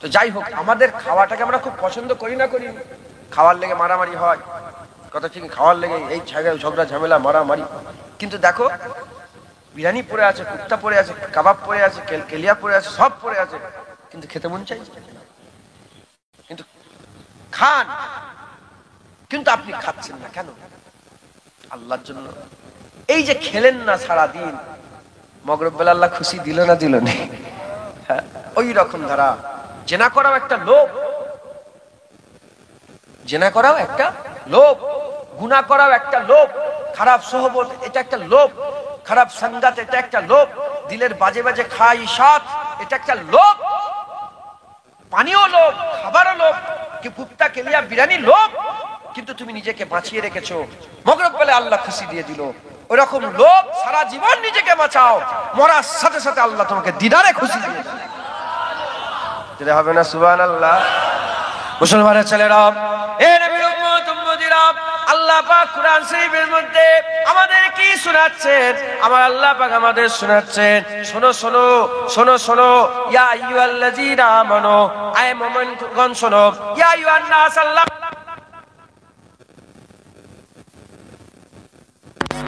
তো যাই হোক, আমাদের খাওয়াটাকে আমরা খুব পছন্দ করি না করি? খাওয়ার লেগে মারামারি হয়, কথা ঠিক, খাওয়ার লেগে এই ঝগড়া ঝামেলা মারামারি। কিন্তু দেখো, বিরিয়ানি পড়ে আছে, কুত্তা পড়ে আছে, কাবাব পড়ে আছে, কেলিয়া পড়ে আছে, সব পড়ে আছে, কিন্তু খেতে মন চাইছে, কিন্তু খান, কিন্তু আপনি খাচ্ছেন না কেন? আল্লাহর জন্য। এই যে খেলেন না সারাদিন, মগরব বেলা আল্লাহ খুশি দিল না দিল না? ওই রকম ধারা। জেনা করাও একটা লোভ, জেনা করাও একটা লোভ, গুনাহ করাও একটা লোভ, খারাপ সোহবত এটা একটা লোভ, খারাপ সঙ্গত এটা একটা লোভ, দিলের বাজে বাজে খাইশাত এটা একটা লোভ, পানিও লোভ, খাবারও লোভ, কি কুত্তা কেলিয়া বিরিয়ানি লোভ, কিন্তু তুমি নিজেকে বাঁচিয়ে রেখেছো, মগরব বেলা আল্লাহ খুশি দিয়ে দিল। ওরকম লোভ সারা জীবন নিজেকে বাঁচাও, মরার সাথে সাথে আল্লাহ তোমাকে দিদারে খুশি দিয়ে দেবে। যেটা হবে না সুবহানাল্লাহ? মুসলমানের ছেলেরা, এ নবীর উম্মত উম্মতিরা, আল্লাহ পাক কুরআন শরীফের মধ্যে আমাদের কি শোনাচ্ছেন? আমার আল্লাহ পাক আমাদের শোনাচ্ছেন, শোনো শোনো শোনো শোনো, ইয়া আইয়ুহাল্লাযীনা আমানু, আয় মুমিনগণ শোনো, ইয়া আইয়ুহান নাস, আল্লাহ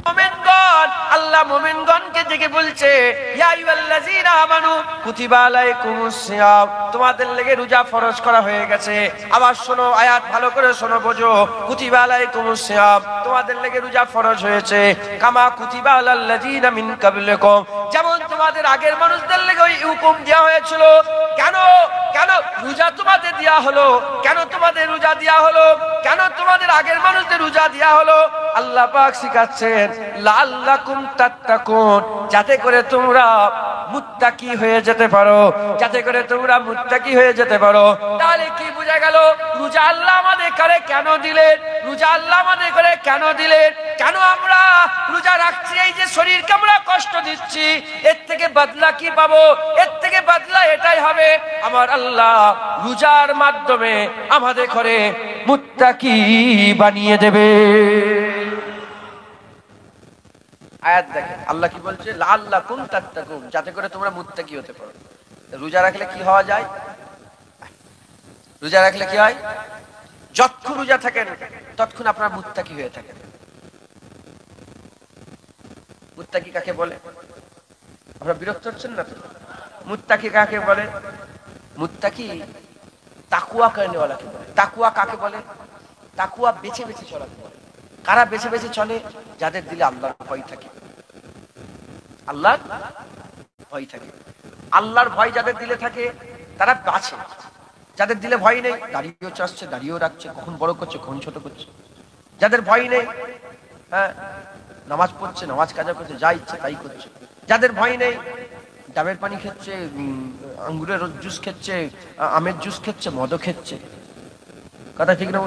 মুমিনগণ, আল্লাহ মুমিনগণকে ডেকে বলছে, ইয়া আইয়ুহাল্লাযীনা আমানু কুতিবা আলাইকুমুস সিয়াম, তোমাদের লেগে রোজা ফরজ করা হয়ে গেছে। আবার শোনো, আয়াত ভালো করে শোনো, বোঝো। কুতিবা আলাইকুমুস সিয়াম, তোমাদের লেগে রোজা ফরজ হয়েছে, কামা কুতিবা আলাল্লাযীনা মিন ক্বাবলিকুম, যেমন তোমাদের আগের মানুষদের লেগে ওই হুকুম দেওয়া হয়েছিল। কেন কেন রোজা তোমাদের দেয়া হলো? কেন তোমাদের রোজা দেয়া হলো? কেন তোমাদের আগের মানুষদের রোজা দেয়া হলো? আল্লাহ পাক শিখাচ্ছেন, লাআল্লাকুম তাত্তাকুন, যাতে করে তোমরা মুত্তাকি হয়ে যেতে পারো, যাতে করে তোমরা মুত্তাকি হয়ে যেতে পারো। তাহলে কি বোঝা গেল? রোজা আল্লাহ আমাদের করে কেন দিলেন? রোজা আল্লাহ আমাদের করে কেন দিলেন? কেন আমরা রোজা রাখছি? এই যে শরীরকে আমরা কষ্ট দিচ্ছি, এর থেকে বদলা কি পাবো? এর থেকে বদলা এটাই হবে, আমার আল্লাহ রোজার মাধ্যমে আমাদের করে মুত্তাকি বানিয়ে দেবে। আয়াত দেখেন, আল্লাহ কি বলছে? লাআল্লাকুম তাত্তাকুন, যাতে করে তোমরা মুত্তাকি হতে পারো। রোজা রাখলে কি হওয়া যায়? রোজা রাখলে কি হয়? যতক্ষণ রোজা থাকেন ততক্ষণ আপনার মুত্তাকি হয়ে থাকেন। মুত্তাকি কাকে বলে? আপনারা বিরক্ত হচ্ছেন না তো? মুত্তাকি কাকে বলে? মুত্তাকি তাকওয়া করনেওয়ালাকে বলে। তাকওয়া কাকে বলে? তাকওয়া বেছে বেছে চলাকে বলে। কারা বেছে বেছে চলে? যাদের দিলে আল্লাহর ভয় থাকে, আল্লাহর ভয় থাকে। আল্লাহর ভয় যাদের দিলে থাকে তারা বাঁচে। যাদের দিলে ভয় নেই, দাঁড়িয়েও চাচ্ছে, দাঁড়িয়েও রাখছে, কখন বড় করছে, কখন ছোট করছে। যাদের ভয় নেই, হ্যাঁ, নামাজ পড়ছে, নামাজ কাজা করছে, যা ইচ্ছে তাই করছে। যাদের ভয় নেই, ডাবের পানি খাচ্ছে, আঙ্গুরের জুস খাচ্ছে, আমের জুস খাচ্ছে, মদও খাচ্ছে। কথা ঠিক না?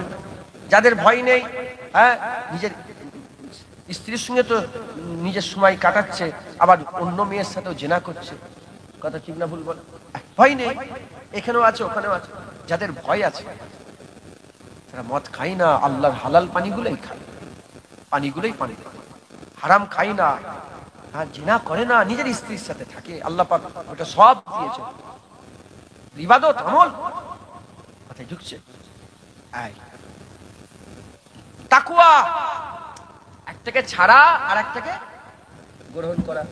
যাদের ভয় নেই, হ্যাঁ, নিজের স্ত্রীর সঙ্গে তো নিজের সময় কাটাচ্ছে, আবার অন্য মেয়ের সাথেও জেনা করছে। কথা ঠিক না ভুল বল? ভয় নেই, এখানেও আছে ওখানেও আছে। যাদের ভয় আছে তারা মদ খায় না, আল্লাহর হালাল পানিগুলোই খায়, পানিগুলোই পানি, হারাম খায় না, জেনা করে না, নিজের স্ত্রীর সাথে থাকে। আল্লাহ পাক ওটা সব দিয়েছে, ইবাদত আমল। কথায় ঢুকছে? তাকওয়া একটাকে ছাড়া আর একটাকে গ্রহণ করা,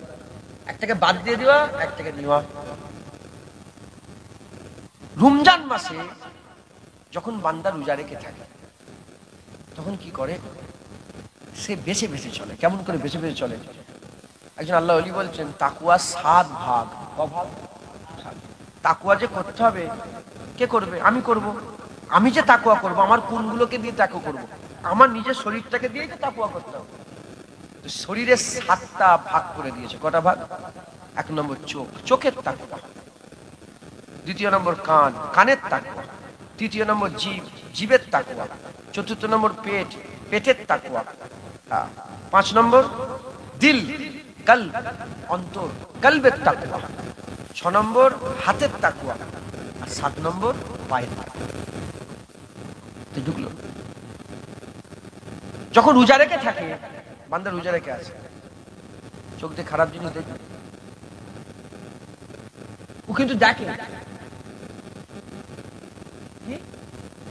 একটাকে বাদ দিয়ে দেওয়া, একটাকে নেওয়া। রমজান মাসে যখন বান্দা রোজা রেখে থাকে তখন কি করে? সে বেছে বেছে চলে। কেমন করে বেছে বেছে চলে? একজন আল্লাহ ওলি বলছেন, তাকওয়া 7 ভাগ। কভাগ? তাকওয়া যে করতে হবে, কে করবে? আমি করব। আমি যে তাকওয়া করব, আমার কোনগুলোকে দিয়ে তাকওয়া করব? আমার নিজের শরীরটাকে দিয়ে তো তাকওয়া করতে হবে। শরীরের 7টা ভাগ করে দিয়েছে। কটা ভাগ? 1 নম্বর চোখ, চোখের তাকওয়া। 2 নম্বর কান, কানের তাকওয়া। 3 নম্বর জিভ, জিভের তাকওয়া। 4 নম্বর পেট, পেটের তাকওয়া। 5 নম্বর দিল, কাল অন্তর, কালবের তাকওয়া। 6 নম্বর হাতের তাকওয়া, আর 7 নম্বর পায়ের তাকওয়া। ঢুকলো যখন রোজা রেখে থাকে, বান্দা রোজা রেখে আছে, চোখ দিয়ে খারাপ জিনিস দেখবে, ও কিন্তু ডাকে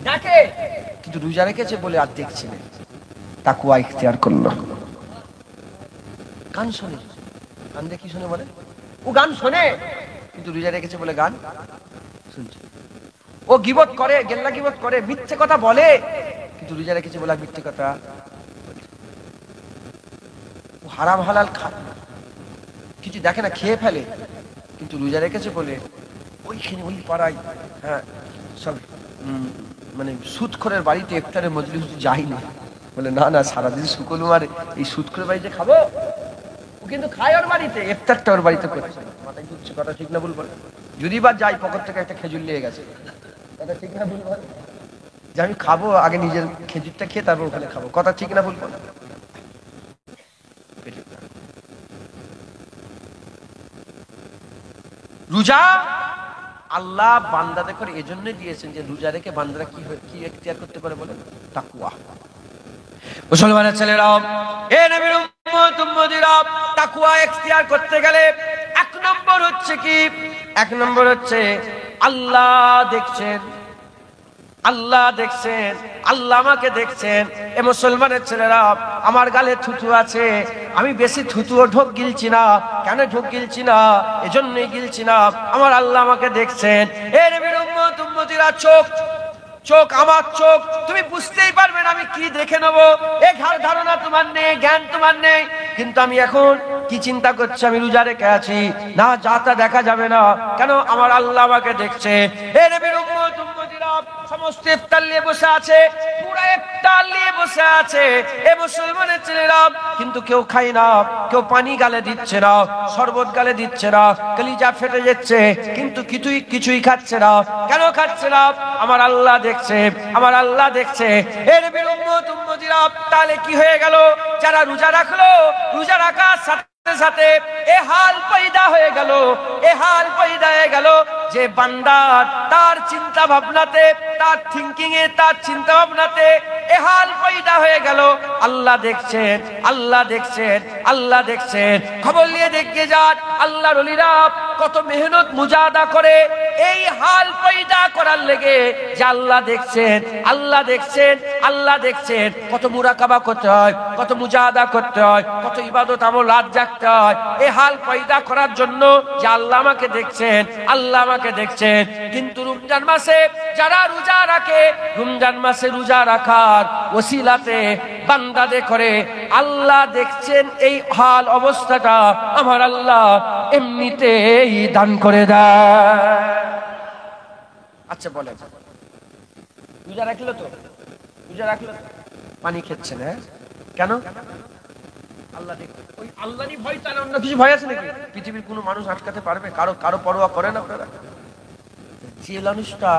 ডাকে, কিন্তু রোজা রেখেছে বলে আর দেখছে না, তাকওয়া ইখতিয়ার করলো। গান শোনে, গান দিয়ে কি শোনে বলে, ও গান শোনে কিন্তু রোজা রেখেছে বলে গান শুনছে। ও গীবত করে, গেল্লা গীবত করে, মিথ্যে কথা বলে কিন্তু রোজা রেখেছে বলে মিথ্যে কথা। ও হারাম হালাল খায়, কিছু দেখে না, খেয়ে ফেলে, কিন্তু রোজা রেখেছে বলে ওইখানে ওই পাড়ায়, হ্যাঁ সব মানে সুদখোরের বাড়িতে ইফতারের মজলিস যাই না, বলে না না সারাদিন শুকল মারে, এই সুদখোরের বাড়িতে খাবো। ও কিন্তু খায় ওর বাড়িতে, ইফতারটা ওর বাড়িতে করছে, মাথায় ঢুকছে, কথা ঠিক না ভুল বলে? যদি বা যাই পকেট থেকে একটা খেজুর নিয়ে গেছে, কথা ঠিক না ভুল বলে? যে আমি খাবো, আগে নিজের খেজুরটা খেয়ে তারপর ওখানে খাবো, কথা ঠিক না ভুল বলে? রোজা আল্লাহ বান্দাদের করে এজন্য দিয়েছেন যে রোজা রেখে বান্দারা কি এখতিয়ার করতে পারে বলেন? তাকওয়া। মুসলমানের ছেলেরা, এ নবীর উম্মত উম্মতিরা, তাকওয়া এখতিয়ার করতে গেলে এক নম্বর হচ্ছে কি? এক নম্বর হচ্ছে আল্লাহ দেখছেন, আল্লাহ দেখছেন, আল্লাহ আমাকে দেখছেন। এ মুসলমানের ছেলেরা, আমার গালে থুতু আছে, আমি বেশি থুতুও ঢোক গিলছি না। কেন ঢোক গিলছি না? এজন্যই গিলছি না, আমার আল্লাহ আমাকে দেখছেন। এ নবীর উম্মত উম্মতিরা, চোখ, চোখ আমার চোখ, তুমি বুঝতেই পারবে না আমি কি দেখে নেবো, এ ধারণা তোমার নেই, জ্ঞান তোমার নেই। কিন্তু আমি এখন কি চিন্তা করছি, আমি রোজা রেখে আছি, না যা তা দেখা যাবে না, কেন? আমার আল্লাহ আমাকে দেখছে। এ নবীর উম্মত উম্মতিরা, সমস্ত ইফতার নিয়ে বসে আছে, পুরো ইফতার নিয়ে বসে আছে এ মুসলমানের ছেলেরা, কিন্তু কেউ খায় না, কেউ পানি গালে দিচ্ছে না, শরবত গালে দিচ্ছে না, কলিজা ফেটে যাচ্ছে, কিন্তু কিছুই খাচ্ছে না। কেন খাচ্ছে না? আমার আল্লাহ দেখছে, আমার আল্লাহ দেখছে। এ নবীর উম্মত উম্মতিরা, তাহলে কি হয়ে গেল? যারা রোজা রাখলো, রোজা রাখার সাথে সাথে এ হাল পয়দা হয়ে গেল, এ হাল পয়দা হয়ে গেল যে বান্দা তার চিন্তা ভাবনাতে, তার থিঙ্কিং এ, তার চিন্তা ভাবনাতে এ হাল পয়দা হয়ে গেল, আল্লাহ দেখছেন, আল্লাহ দেখছেন, আল্লাহ দেখছেন। খবর নিয়ে দেখে যান আল্লাহর ওলিরা কত মেহনত মুজাহাদা করে এই হাল পয়দা করার লেগে, যে আল্লাহ দেখছেন, আল্লাহ দেখছেন, আল্লাহ দেখছেন। কত মুরাকাবা করতে হয়, কত মুজাহাদা করতে হয়, কত ইবাদত আমল রাত জাগতে হয় এই হাল পয়দা করার জন্য, যে আল্লাহ আমাকে দেখছেন, আল্লাহ আমাকে দেখছেন। কিন্তু রমজান মাসে যারা রোজা রাখে, রমজান মাসে রোজা রাখার ওসিলাতে বান্দাদে করে আল্লাহ দেখছেন, এই হাল অবস্থাটা আমার আল্লাহ এমনিতেই দান করে দেয়। আচ্ছা বলেন, রোজা রাখলো তো, রোজা রাখলো, পানি খেচ্ছে না, কেন? আল্লাহ দেখবে, ওই আল্লাহরই ভয়, তার অন্য কিছু ভয় আছে নাকি? পৃথিবীর কোনো মানুষ আটকাতে পারবে? কারো পরোয়া করে না আপনারা? যে মানুষটা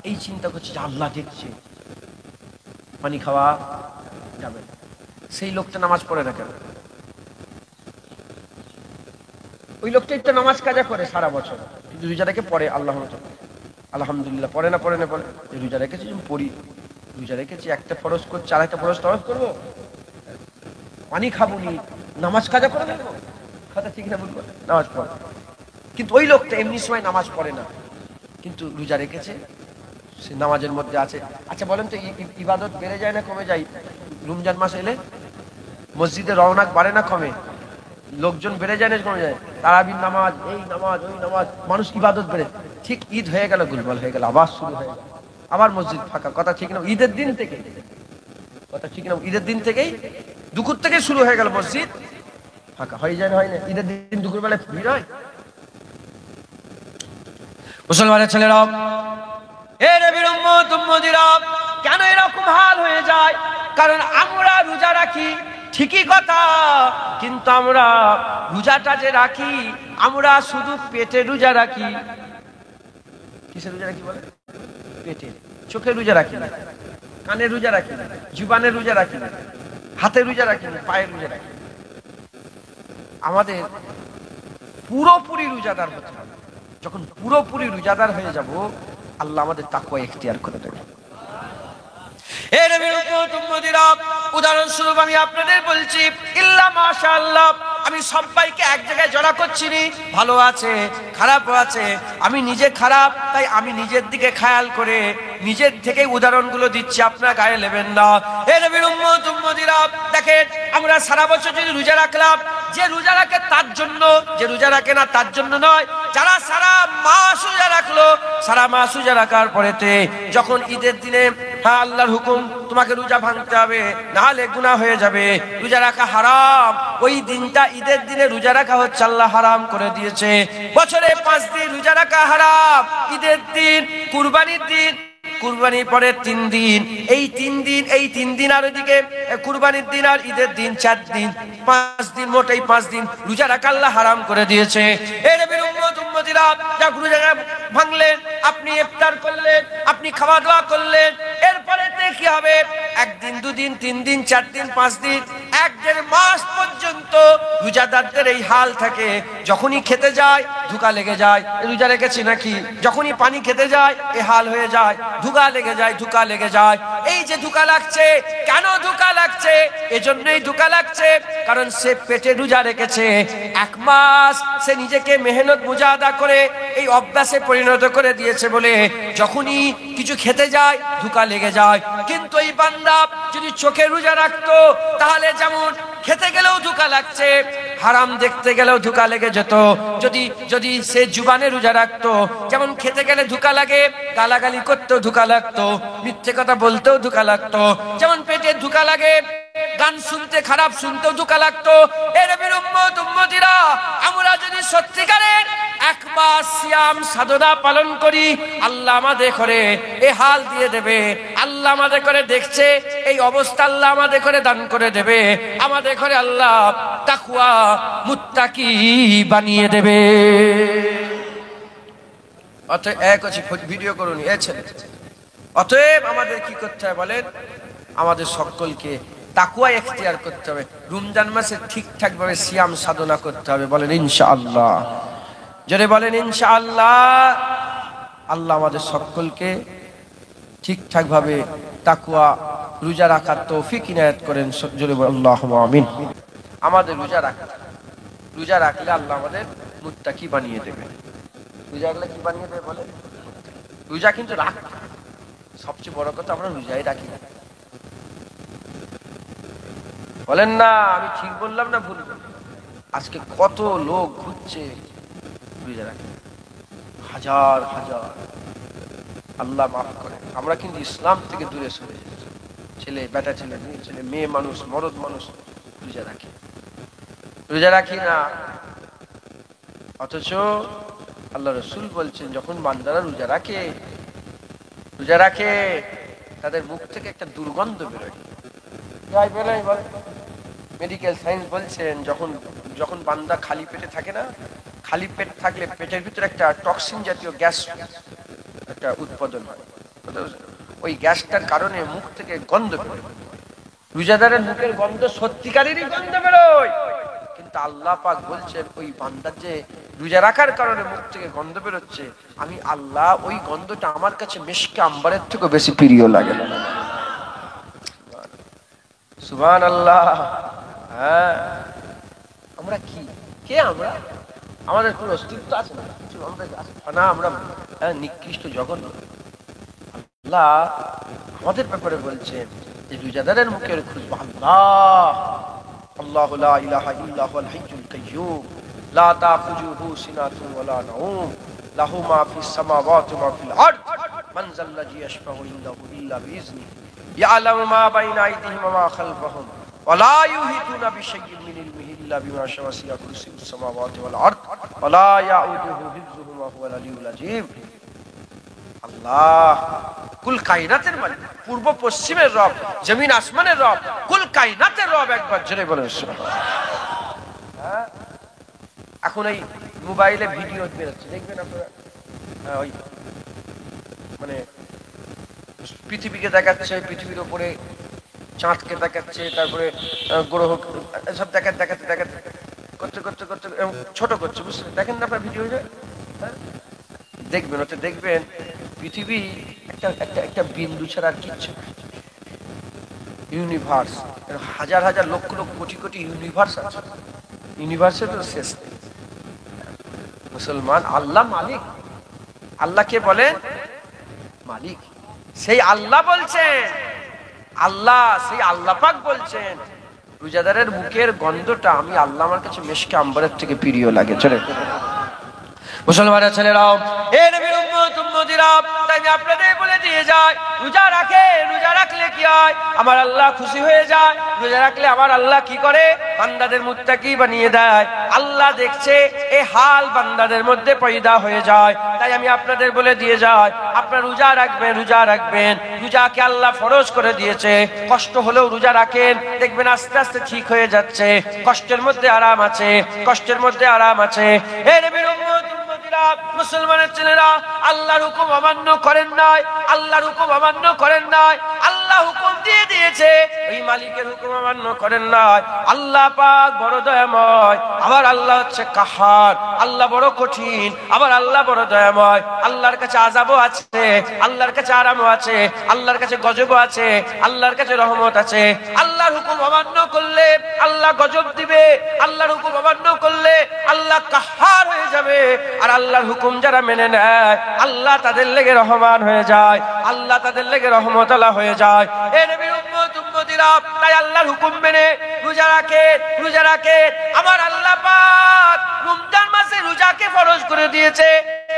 এই চিন্তা করছে যে আল্লাহ দেখছে, পানি খাওয়া যাবে, সেই লোকটা নামাজ পড়ে না কেন? ওই লোকটা একটা নামাজ কাজা করে সারা বছর, কিন্তু রোজা রেখে পড়ে আল্লাহ আলহামদুলিল্লাহ, পড়ে না পড়ে না বলে রোজা রেখেছি, পড়ি, রোজা রেখেছি, একটা ফরজ করছি, আর একটা ফরজ তরফ করবো, পানি খাবো নি, নামাজ কাজা করে দেবো, কথা ঠিক না বলবো? নামাজ পড়ে, কিন্তু ওই লোকটা এমনি সময় নামাজ পড়ে না, কিন্তু রোজা রেখেছে, সে নামাজের মধ্যে আছে। আচ্ছা বলেন তো, ইবাদত বেড়ে যায় না কমে যায়? রমজান মাস এলে মসজিদে রওনাক বাড়ে না কমে? লোকজন বেড়ে যায় না কমে যায়? তারাবির নামাজ, এই নামাজ, ওই নামাজ, মানুষ ইবাদত বেড়ে। ঠিক ঈদ হয়ে গেল, গোলমাল হয়ে গেল, আবার শুরু হয়ে গেল, আবার মসজিদ ফাঁকা, কথা ঠিক না? ঈদের দিন থেকে, কথা ঠিক না? ঈদের দিন থেকেই, দুপুর থেকে শুরু হয়ে গেল, মসজিদ ফাঁকা হয়ে যায় না, হয় না? ঈদের দিন দুপুর বেলায় ভিড় হয়। মুসলমানের ছেলেরা, এ নবীর উম্মত উম্মতিরা, কেন এরকম হাল হয়ে যায়? কারণ আমরা রোজা রাখি ঠিকই কথা, কিন্তু আমরা রোজাটা যে রাখি, আমরা শুধু পেটে রোজা রাখি। কিসের রোজা রাখি বলে? পেটে। চোখে রোজা রাখি না, কানে রোজা রাখি না, জীবানে রোজা রাখি না, হাতে রোজা রাখি না, পায়ে রোজা রাখি। আমাদের পুরোপুরি রোজাদার হতে হবে। যখন পুরোপুরি রোজাদার হয়ে যাব, আল্লাহ আমাদের তাকওয়া ইখতিয়ার করে দেবে। উদাহরণস্বরূপ আমি আপনাদের বলছি, ইল্লা মাশাআল্লাহ, আমি সবাইকে এক জায়গায় জড়া করছি নি। ভালো আছে, খারাপও আছে, আমি নিজে খারাপ, তাই আমি নিজের দিকে খেয়াল করে নিজের থেকে উদাহরণগুলো দিচ্ছি, আপনার গায়ে নেবেন না। হে নবীর উম্মত উম্মতিরা, দেখেন আমরা সারা বছর যদি রোজা রাখলাম, যে রোজা রাখে তার জন্য, যে রোজা রাখে না তার জন্য নয়। যারা সারা মাস রোজা রাখলো, সারা মাস রোজা রাখার পরেতে যখন ঈদের দিনে, হ্যাঁ আল্লাহর হুকুম তোমাকে রোজা ভাঙতে হবে, নাহলে গুনাহ হয়ে যাবে, রোজা রাখা হারাম, ওই দিনটা ঈদের দিনে রোজা রাখা হচ্ছে আল্লাহ হারাম করে দিয়েছে। বছরে 5 দিন রোজা রাখা হারাম, ঈদের দিন, কুরবানির দিন, কুরবানির পরে 3 দিন, এই 3 দিন আর ওইদিকে কুরবানির দিন আর ঈদের দিন 4 দিন, 5 দিন, মোট এই 5 দিন রোজা রাখা আল্লাহ হারাম করে দিয়েছে। এই নবীর উম্মত উম্মতিরা, যা রোজা ভাঙলেন, আপনি ইফতার করলেন, আপনি খাওয়া দাওয়া করলেন, এরপরে কি হবে? 1 দিন, 2 দিন, 3 দিন, 4 দিন, 5 দিন, 1-1.5 মাস পর্যন্ত রোজাদারদের এই হাল থাকে। যখনই খেতে যায় ধোঁকা লেগে যায়, রোজা রেখেছি নাকি, যখনই পানি খেতে যায় এ হাল হয়ে যায়, ধোঁকা লেগে যায়, ধোঁকা লেগে যায়। এই যে ধোঁকা লাগছে, কেন ধোঁকা লাগছে? এজন্যই ধোঁকা লাগছে কারণ সে পেটে রোজা রেখেছে 1 মাস, সে নিজেকে মেহনত মুজাহাদা করে এই অভ্যাসে পরিণত করে দিয়েছে বলে যখনই কিছু খেতে যায় ধোঁকা লেগে যায়। কিন্তু এই বান্দা যদি চোখে রোজা রাখতো, তাহলে যেমন খেতে গেলেও ধোঁকা লাগছে, হারাম দেখতে গেলেও ধোঁকা লেগে যেত। যদি সে জুবানে রোজা রাখতো, যেমন খেতে গেলে ধোঁকা লাগে, গালাগালি করতেও ধোঁকা লাগতো, মিথ্যে কথা বলতেও ধোঁকা লাগতো, যেমন পেটে ধোঁকা লাগে, গান শুনতে, খারাপ শুনতেও ধোঁকা লাগতো। এর নবীর উম্মত উম্মতিরা, আমরা যদি সত্যিকারের 1 মাস সিয়াম সাধনা পালন করি, আল্লাহ আমাদের করে এ হাল দিয়ে দেবে, আল্লাহ আমাদের করে দেখছে এই অবস্থা, আল্লাহ আমাদের করে দান করে দেবে, আমাদের করে আল্লাহ তাকওয়া মুত্তাকি বানিয়ে দেবে। অতএব এক আছে ভিডিও করুন এ ছেলে, অতএব আমাদের কি করতে হবে বলেন? আমাদের সকলকে তাকওয়া ইখতিয়ার করতে হবে, রমজান মাসে ঠিকঠাক ভাবে সিয়াম সাধনা করতে হবে। বলেন ইনশাআল্লাহ, জোরে বলেন ইনশাআল্লাহ। আল্লাহ আমাদের সকলকে ঠিকঠাক ভাবে তাকওয়া রোজা রাখার তৌফিক ইনায়াত করেন, জোরে বলেন আল্লাহুম্মা আমিন। আমাদের রোজা রাখলে আল্লাহ আমাদের মুত্তাকি বানিয়ে দেবে। রোজা রাখলে কি বানিয়ে দেবে বলেন? রোজা কিন্তু রাখ, সবচেয়ে বড় কথা আমরা রোজাই রাখি না। বলেন না আমি ঠিক বললাম না ভুল? আজকে কত লোক ঘুরছে রোজা রাখে, হাজার হাজার, আল্লাহ মাফ করে। আমরা কিন্তু ইসলাম থেকে দূরে সরে যাচ্ছি। ছেলে বেটা, ছেলে মেয়ে, ছেলে মেয়ে মানুষ, মরদ মানুষ রোজা রাখি না। অথচ আল্লাহ রসুল বলছেন, যখন বান্দারা রোজা রাখে তাদের মুখ থেকে একটা দুর্গন্ধ বেরোয়। মেডিকেল সায়েন্স বলছেন, যখন বান্দা খালি পেটে থাকে না, খালি পেট থাকলে পেটের ভিতরে একটা টক্সিন জাতীয় গ্যাস একটা উৎপাদন হয়, ওই গ্যাসটার কারণে মুখ থেকে গন্ধ বেরোয়। রোজাদারের মুখের গন্ধ সত্যিকারেরই গন্ধ বেরোয়, কিন্তু আল্লাহ পাক বলছেন ওই বান্দার যে রোজা রাখার কারণে মুখ থেকে গন্ধ বেরোচ্ছে, আমি আল্লাহ ওই গন্ধটা আমার কাছে মিশকে আম্বারের থেকে বেশি প্রিয় লাগে। সুবহানাল্লাহ। হ্যাঁ, আমরা কে আমরা? আমাদের কোনো অস্তিত্ব আছে না? আমরা নিকৃষ্ট জঘন্য। আল্লাহ আমাদের ব্যাপারে বলছেন যে রোজাদারের মুখের খুশবু, আল্লাহু লা ইলাহা ইল্লা হুয়াল হাইয়ুল কাইয়্যুম লা তাখুযুহু সিনাতুন ওয়ালা নাওম লাহু মা ফিস সামাওয়াতি ওয়া মা ফিল আরদ মান যাল্লাযী ইয়াশফাউ ইনদাহু ইল্লা বিইজনিহি ইয়ালামু মা বাইনা আইদিহিম ওয়া মা খালফাহুম ওয়া লা ইউহিতুনা বিশাইইন মিন ইলমিহি ইল্লা বিমা শাআ ওয়াসি'a কুরসিয়্যুস সামাওয়াতি ওয়াল আরদ ওয়া লা ইয়াউদুহু হিফযুহুমা হুয়াল আলিয়্যুল আযীম। আল্লাহ কুল কায়নাতের মালিক, পূর্ব পশ্চিমের রব, জমিন আসমানের রব, কুল কায়নাতের রব। একবার জোরে বলেন সুবহানাল্লাহ। এখন এই মোবাইলে ভিডিও বেরোচ্ছে, দেখবেন আপনারা, ওই মানে পৃথিবীকে দেখাচ্ছে, পৃথিবীর উপরে চাঁদকে দেখাচ্ছে, তারপরে গ্রহ সব দেখাতে করতে করতে করতে ছোট করছে, বুঝলেন? দেখেন না আপনার ভিডিও, দেখবেন ওটা, দেখবেন পৃথিবী একটা একটা একটা বিন্দু ছাড়া আর কিচ্ছু, ইউনিভার্স হাজার হাজার লক্ষ লক্ষ কোটি কোটি ইউনিভার্স আছে, ইউনিভার্সের তো শেষ নেই। মুসলমান, আল্লাহ মালিক। আল্লাহকে বলেন মালিক। সেই আল্লাহ বলছেন, আল্লাহ সেই আল্লাহ পাক বলছেন রোজাদারের মুখের গন্ধটা আমি আল্লাহ আমার কাছে মেশকে আম্বরের থেকে প্রিয় লাগে। চলে মুসলমানের ছেলেরাও, এ নবীর উম্মত উম্মতিরা, তাই আমি আপনাদের বলে দিয়ে যাই, রোজা রাখে, রোজা রাখলে কি হয়? আমার আল্লাহ খুশি হয়ে যায়। রোজা রাখলে আমার আল্লাহ কি করে? বান্দাদের মুত্তাকি বানিয়ে দেয়। আল্লাহ দেখছে এই হাল বান্দাদের মধ্যে পয়দা হয়ে যায়। তাই আমি আপনাদের বলে দিয়ে যাই, আপনারা রোজা রাখবেন, রোজা রাখবেন। রোজাকে আল্লাহ ফরজ করে দিয়েছে, কষ্ট হলেও রোজা রাখেন, দেখবেন আস্তে আস্তে ঠিক হয়ে যাচ্ছে। কষ্টের মধ্যে আরাম আছে, কষ্টের মধ্যে আরাম আছে। এ নবীর উম্মত মুসলমানের ছেলেরা, আল্লাহর হুকুম অমান্য করেন নাই, আল্লাহর হুকুম অমান্য করেন নাই। আল্লাহ হুকুম দিয়ে দিয়েছে, ওই মালিকের হুকুম অমান্য করেন নাই। আল্লাহ পাক বড় দয়াময়, আবার আল্লাহ হচ্ছে কাহার। আল্লাহ বড় কঠিন, আবার আল্লাহ বড় দয়াময়। আল্লাহর কাছে আযাবও আছে, আল্লাহর কাছে আরামও আছে, আল্লাহর কাছে গজবও আছে, আল্লাহর কাছে রহমত আছে। আল্লাহর হুকুম অমান্য করলে আল্লাহ গজব দিবে, আল্লাহর হুকুম অমান্য করলে আল্লাহ কাহার হয়ে যাবে। আর আল্লাহর হুকুম যারা মেনে নেয়, আল্লাহ তাদের লেগে রহমান হয়ে যায়, আল্লাহ তাদের লেগে রহমতুল্লাহ হয়ে যায়। এ নবীর উম্মত উম্মতিরা, তাই আল্লাহর হুকুম মেনে রোজা রাখে, রোজা রাখে। আমার আল্লাহ পাক রমজান মাসে রোজাকে ফরজ করে দিয়েছে।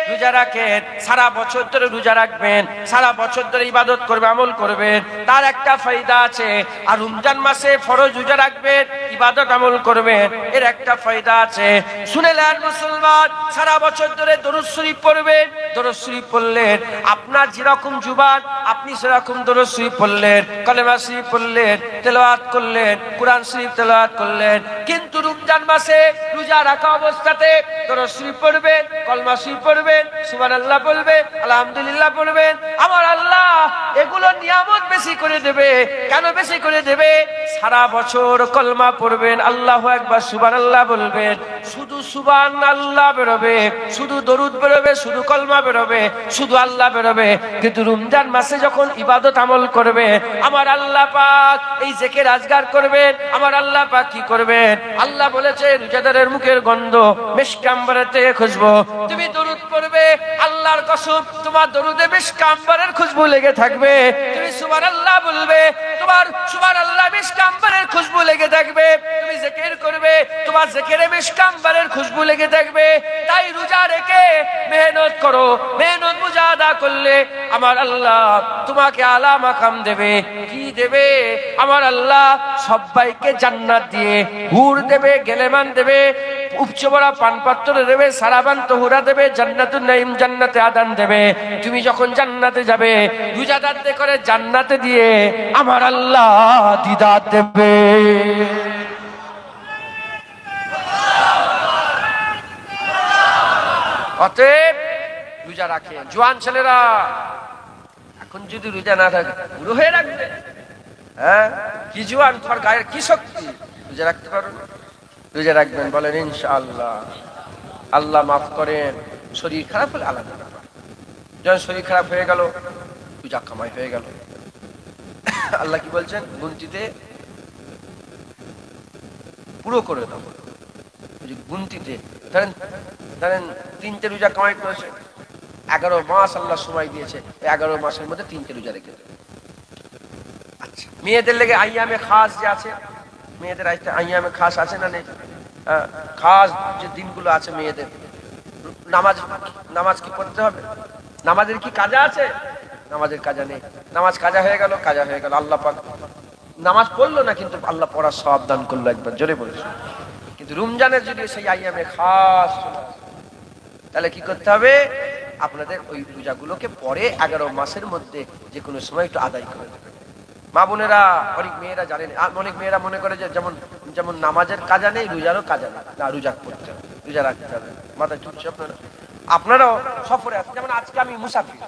রোজা রাখেন, সারা বছর ধরে রোজা রাখবেন, সারা বছর ধরে ইবাদত করবে, আমল করবেন, তার একটা ফায়দা আছে। আর রমজান মাসে ফরজ রোজা রাখবেন, ইবাদত আমল করবেন, এর একটা ফায়দা আছে। শুনেলেন মুসলমান, সারা বছর ধরে দরুদ শরীফ পড়বেন। দরুদ শরীফ পড়লেন, আপনার যেরকম জুবান আপনি সেরকম দরুদ শরীফ পড়লেন, কলেমা শরীফ পড়লেন, তেলাওয়াত করলেন, কোরআন শরীফ তেলাওয়াত করলেন। কিন্তু রমজান মাসে রোজা রাখা অবস্থাতে দরুদ শরীফ পড়বেন, কলমা শরীফ পড়বেন, সুবহানাল্লাহ বলবেন, আলহামদুলিল্লাহ পড়বেন। আমার আল্লাহ এগুলো নিয়ামত বেশি করে দেবে। কেন বেশি করে দেবে? সারা বছর কলমা পড়বেন, আল্লাহু আকবার, সুবহানাল্লাহ বলবেন, শুধু সুবহানাল্লাহ বেরোবে, শুধু দরুদ বেরোবে, শুধু কলমা বেরোবে, শুধু আল্লাহ বেরোবে। কিন্তু রমজান মাসে যখন ইবাদত আমল করবে, আমার আল্লাহ পাক এই জিকির আজগার করবেন, আমার আল্লাহ পাক কি করবেন? আল্লাহ বলেছে রোজাদারের মুখের গন্ধ মিশকে আম্বরের থেকে খুশবু। তুমি দরুদ পড়বে, আল্লাহর কসম তোমার দরুদে মিশকে আম্বরের খুশবু লেগে থাকবে। তুমি সুবহানাল্লাহ বলবে, তোমার সুবহানাল্লাহ মিশকে আম্বরের খুশবু লেগে থাকবে। তুমি জিকির করবে, তোমার জিকিরে মিশকে আম্বরের খুশবু লেগে থাকবে। তাই রোজা রেখে মেহনত করো, মেহনত মুজাহাদা করলে আমার আল্লাহ তোমাকে আলা মাকাম দেবে। কি দেবে? আমার আল্লাহ সবাইকে জান্নাত দিয়ে হুর দেবে, গেলেমান দেবে, উপচবড়া পানপাত্র দেবে, সারাবান তহুরা দেবে, জান্নাতুন নাঈম, জান্নাতে আদান দেবে। তুমি যখন জান্নাতে যাবে, রোজাদারদের করে জান্নাতে দিয়ে আমার আল্লাহ দিদার দেবে। অতএব রোজা রাখে। জোয়ান ছেলেরা, এখন যদি রোজা না থাকে বুড়ো হয়ে রাখবে। হ্যাঁ, কি জোয়ান, তোমার গায়ের কি শক্তি, রোজা রাখতে পারো না? রোজা রাখবেন, বলেন ইনশাআল্লাহ। আল্লাহ মাফ করেন। শরীর খারাপ হলে আলাদা ব্যাপার, যখন শরীর খারাপ হয়ে গেল রোজা কামাই হয়ে গেল। আল্লাহ কি বলছেন? গুনতিতে পুরো করে দাও। গুনতিতে ধরেন ধরেন 3টে রোজা কামাই করেছে, 11 মাস আল্লাহ সময় দিয়েছে, 11 মাসের মধ্যে 3টে রোজা রেখে দেবে। আচ্ছা, মেয়েদের লেগে আইয়ামে খাস যে আছে, মেয়েদের আইয়ামে খাস আছে না নেই? খাস যে দিনগুলো আছে মেয়েদের, নামাজ কি পড়তে হবে? নামাজের কি কাজা আছে? নামাজের কাজা নেই। নামাজ কাজা হয়ে গেল, কাজা হয়ে গেল। আল্লাহ পাক নামাজ পড়লো না, কিন্তু আল্লাহ পড়ার সওয়াব দান করলো, একবার জোরে বলেছে। কিন্তু রমজানের যদি সেই আইয়ামে খাস, তাহলে কি করতে হবে? আপনাদের ওই রোজাগুলোকে পরে 11 মাসের মধ্যে যে কোনো সময় একটু আদায় করে দেবে। মা বোনেরা, অনেক মেয়েরা জানেন, অনেক মেয়েরা মনে করে যে যেমন যেমন নামাজের কাজা নেই, রোজারও কাজা নেই। না, রোজা করতে হবে, রোজা রাখতে হবে। মাথায় চুপছে আপনারাও সফরে আছেন। যেমন আজকে আমি মুসাফির,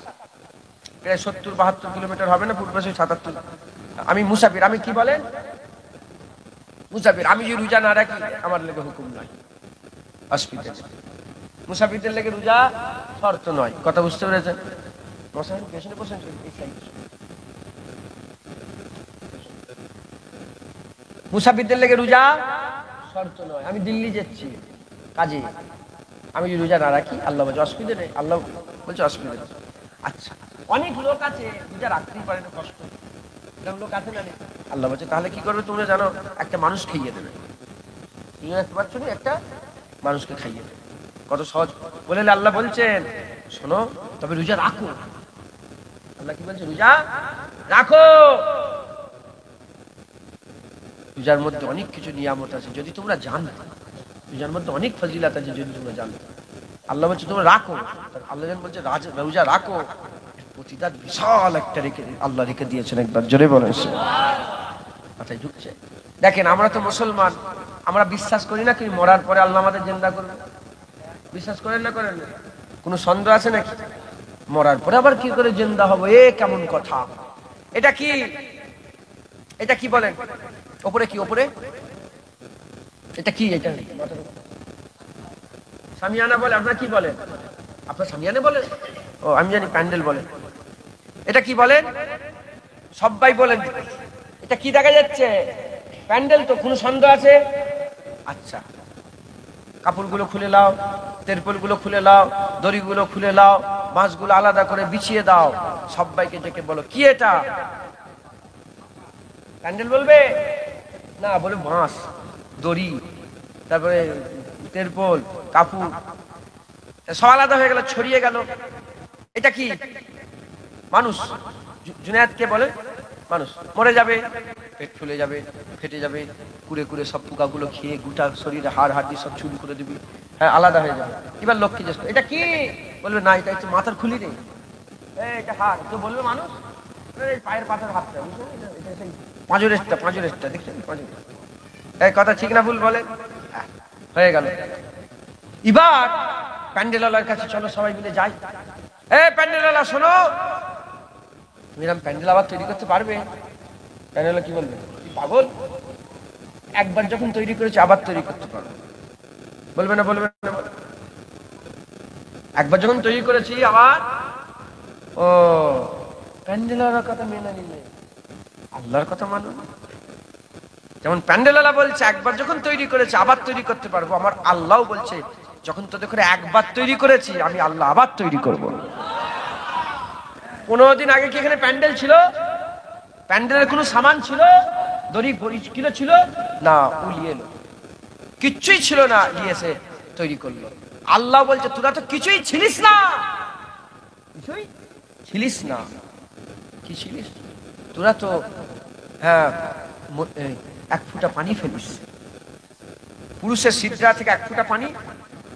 প্রায় 70-72 কিলোমিটার হবে না, পূর্বে 77। আমি মুসাফির। আমি কি বলেন, মুসাফির, আমি যদি রোজা না রাখি আমার লেগে হুকুম নয়, অসুবিধা নেই। মুসাফিরদের লেগে রোজা শর্ত নয়। কথা বুঝতে পেরেছেন? মুসাফিরদের লেগে রোজা শর্ত নয়। আমি দিল্লি যাচ্ছি কাজে, আমি যদি রোজা না রাখি আল্লাহ বলছে অসুবিধা নেই, আল্লাহ বলছে অসুবিধা নেই। আচ্ছা, অনেক লোক আছে রোজা রাখতেই পারে না, কষ্ট, এরকম লোক আছে না? আল্লাহ বলছে তাহলে কি করবে তোমরা জানো? একটা মানুষ খাইয়ে দেবে। রোজা রাখতে পারছো না, একটা মানুষকে খাইয়ে দেবে। কত সহজ বলে আল্লাহ বলছেন, শোনো তবে রোজা রাখো। আল্লাহ কি বলছে? রোজা রাখো। রোজার মধ্যে অনেক কিছু নিয়ামত আছে যদি তোমরা জানো, রোজার মধ্যে অনেক ফজিলাত আছে যদি তোমরা জানো। আল্লাহ বলছে তোমরা রাখো, আল্লাহ বলছে রোজা রাখো। প্রতিদান বিশাল একটা আল্লাহ রেখে দিয়েছেন। একবার জোরে বলেন মাথায় ঢুকছে? দেখেন আমরা তো মুসলমান, আমরা বিশ্বাস করি না কি মরার পরে আল্লাহ আমাদের জিন্দা করবে? বিশ্বাস করেন না? করেন না? কোনো সন্দেহ আছে নাকি? মরার পরে আবার কি করে জিন্দা হবো? এ কেমন কথা? এটা কি, এটা কি বলেন? ওপরে কি? ওপরে এটা কি? এটা সামিয়ানা বলে, আপনারা কি বলেন? আপনার সামিয়ানা বলেন? ও আমি জানি প্যান্ডেল বলেন। এটা কি বলেন? সবাই বলেন। এটা কি দেখা যাচ্ছে? প্যান্ডেল তো, কোনো সন্দেহ আছে? আচ্ছা, কাপড়গুলো খুলে নাও, তেরপলগুলো খুলে নাও, দড়িগুলো খুলে নাও, বাঁশগুলো আলাদা করে বিছিয়ে দাও, সবাইকে ডেকে বলো কি এটা? প্যান্ডেল বলবে না, বলে বাঁশ, দড়ি, তারপরে তেরপল, কাপড়, সব আলাদা হয়ে গেল, ছড়িয়ে গেল। এটা কি? মানুষ। জুনায়েদকে বলে মানুষ মরে যাবে, পেট ফুলে যাবে, ফেটে যাবে, কুড়ে কুড়ে সব পোকাগুলো খেয়ে গোটা শরীরে হাড় হাড্ডি সব চুরি করে দিবি, হ্যাঁ আলাদা হয়ে যাবে। এবার লোককে জিজ্ঞেস করে এটা কি? বলবে না এটা একটু মাথার খুলি নেই, এটা হাড়। তো বলবে মানুষ, পায়ের পাতার হাতটা, পাঁজরেরটা, পাঁজরেরটা দেখছেন, পাঁজরের। এই কথা ঠিক না ভুল বলে? হয়ে গেল। এবার প্যান্ডেলওয়ালার কাছে চলো সবাই মিলে যাই। প্যান্ডেলওয়ালা শোনো, তুমি এরকম প্যান্ডেল আবার তৈরি করতে পারবে? প্যান্ডেলওয়ালা কি বলবে? পাগল, একবার যখন তৈরি করেছি আবার তৈরি করতে পারবে? বলবে না? বলবে না? একবার যখন তৈরি করেছি আবার, ও প্যান্ডেলওয়ালার কথা মেনে নিলে আল্লাহর কথা মানো না। যেমন প্যান্ডেলওয়ালা বলছে একবার যখন তৈরি করেছে আবার তৈরি করতে পারবো, আমার আল্লাহ বলছে যখন তোদের করে একবার তৈরি করেছি আমি আল্লাহ আবার তৈরি করব। 15 দিন আগে কি এখানে প্যান্ডেল ছিল? প্যান্ডেলের কোনো সামান ছিল? দড়ি কিলো ছিল না, উলিয়ে এলো, কিচ্ছুই ছিল না, নিয়েছে তৈরি করলো। আল্লাহ বলছে তোরা তো কিছুই ছিলিস না, কিছুই ছিলিস না। কি ছিলিস তোরা? তো হ্যাঁ, এক ফোঁটা পানি ফেলিস। পুরুষের সিদ্রা থেকে এক ফোঁটা পানি,